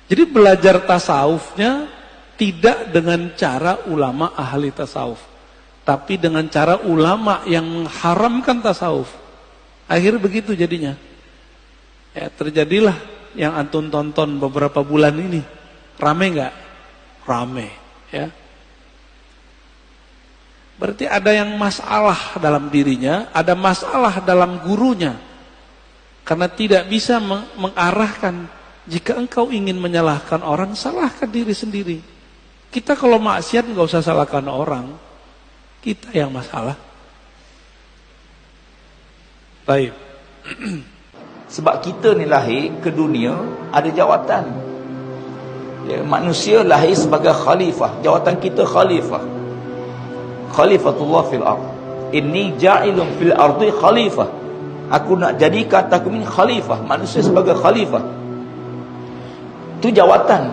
Jadi belajar tasawufnya tidak dengan cara ulama ahli tasawuf, tapi dengan cara ulama yang mengharamkan tasawuf. Akhirnya begitu jadinya. Ya, terjadilah yang antum tonton beberapa bulan ini. Rame nggak? Rame, ya. Berarti ada yang masalah dalam dirinya, ada masalah dalam gurunya. Karena tidak bisa mengarahkan. Jika engkau ingin menyalahkan orang, salahkan diri sendiri. Kita kalau maksiat nggak usah salahkan orang, kita yang masalah. Baik. Sebab kita ni lahir ke dunia ada jawatan. Ya, manusia lahir sebagai khalifah. Jawatan kita khalifah. Khalifatullah fil ard. Inni ja'ilun fil ardi khalifah. Aku nak jadikan aku ini khalifah, manusia sebagai khalifah. Itu jawatan.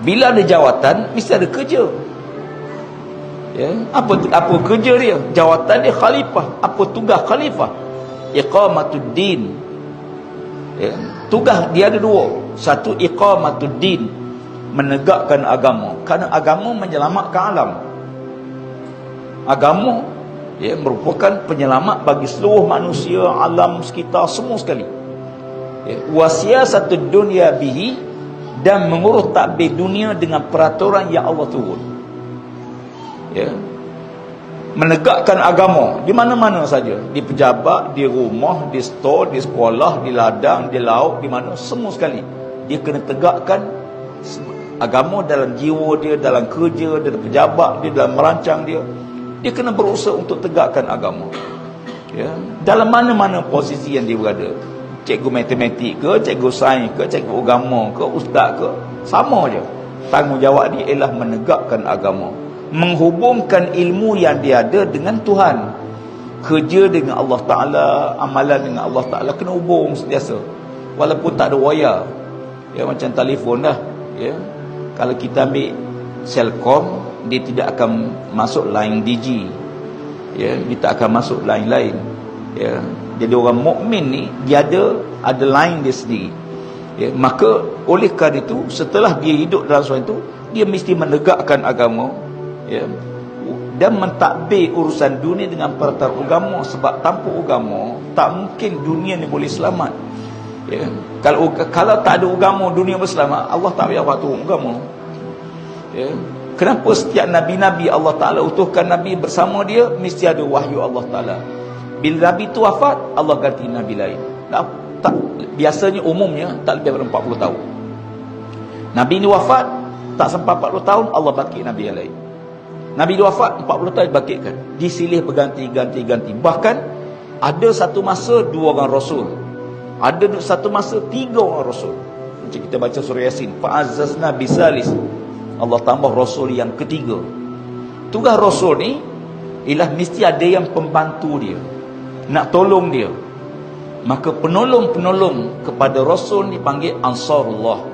Bila ada jawatan, mesti ada kerja. Ya, apa kerja dia? Jawatan dia khalifah. Apa tugas khalifah? Iqamatuddin. Ya, tugas dia ada dua. Satu, iqamatuddin, menegakkan agama. Karena agama menyelamatkan alam. Agama, ya, merupakan penyelamat bagi seluruh manusia, alam sekitar, semua sekali. Ya, wasiyasatud dunya bihi, dan mengurus tadbir dunia dengan peraturan yang Allah turun. Ya, menegakkan agama di mana-mana saja, di pejabat, di rumah, di store, di sekolah, di ladang, di laut, di mana, semua sekali dia kena tegakkan agama dalam jiwa dia, dalam kerja, dalam pejabat dia, dalam merancang dia. Dia kena berusaha untuk tegakkan agama. Ya, dalam mana-mana posisi yang dia berada. Cikgu matematik ke, cikgu sains ke, cikgu agama ke, ustaz ke, sama je. Tanggungjawab dia ialah menegakkan agama, menghubungkan ilmu yang dia ada dengan Tuhan. Kerja dengan Allah Ta'ala, amalan dengan Allah Ta'ala kena hubung sentiasa. Walaupun tak ada wayar. Ya, macam telefon dah. Ya, kalau kita ambil Celcom, dia tidak akan masuk line Digi. Ya, dia tak akan masuk line lain. Ya, jadi orang mukmin ni dia ada line dia sendiri. Ya, maka oleh kerana itu, setelah dia hidup dalam suatu itu, dia mesti menegakkan agama. Ya, dan mentadbir urusan dunia dengan peraturan agama. Sebab tanpa agama tak mungkin dunia ni boleh selamat. Ya, kalau tak ada agama, dunia berselamat, Allah tak payah waktu agama. Ya, kenapa setiap nabi-nabi Allah Ta'ala utuhkan nabi bersama dia, mesti ada wahyu Allah Ta'ala. Bila nabi tu wafat, Allah ganti nabi lain. Tak, biasanya umumnya tak lebih daripada 40 tahun. Nabi ni wafat, tak sampai 40 tahun, Allah bangkit nabi yang lain. Nabi dia wafat, 40 tahun dibangkitkan. Disilih berganti-ganti. Bahkan ada satu masa 2 orang rasul, ada satu masa 3 orang rasul. Macam kita baca surah Yasin, fa'azzazna bisalis, Allah tambah rasul yang ketiga. Tugas rasul ni ialah mesti ada yang pembantu dia, nak tolong dia. Maka penolong-penolong kepada rasul dipanggil ansarullah.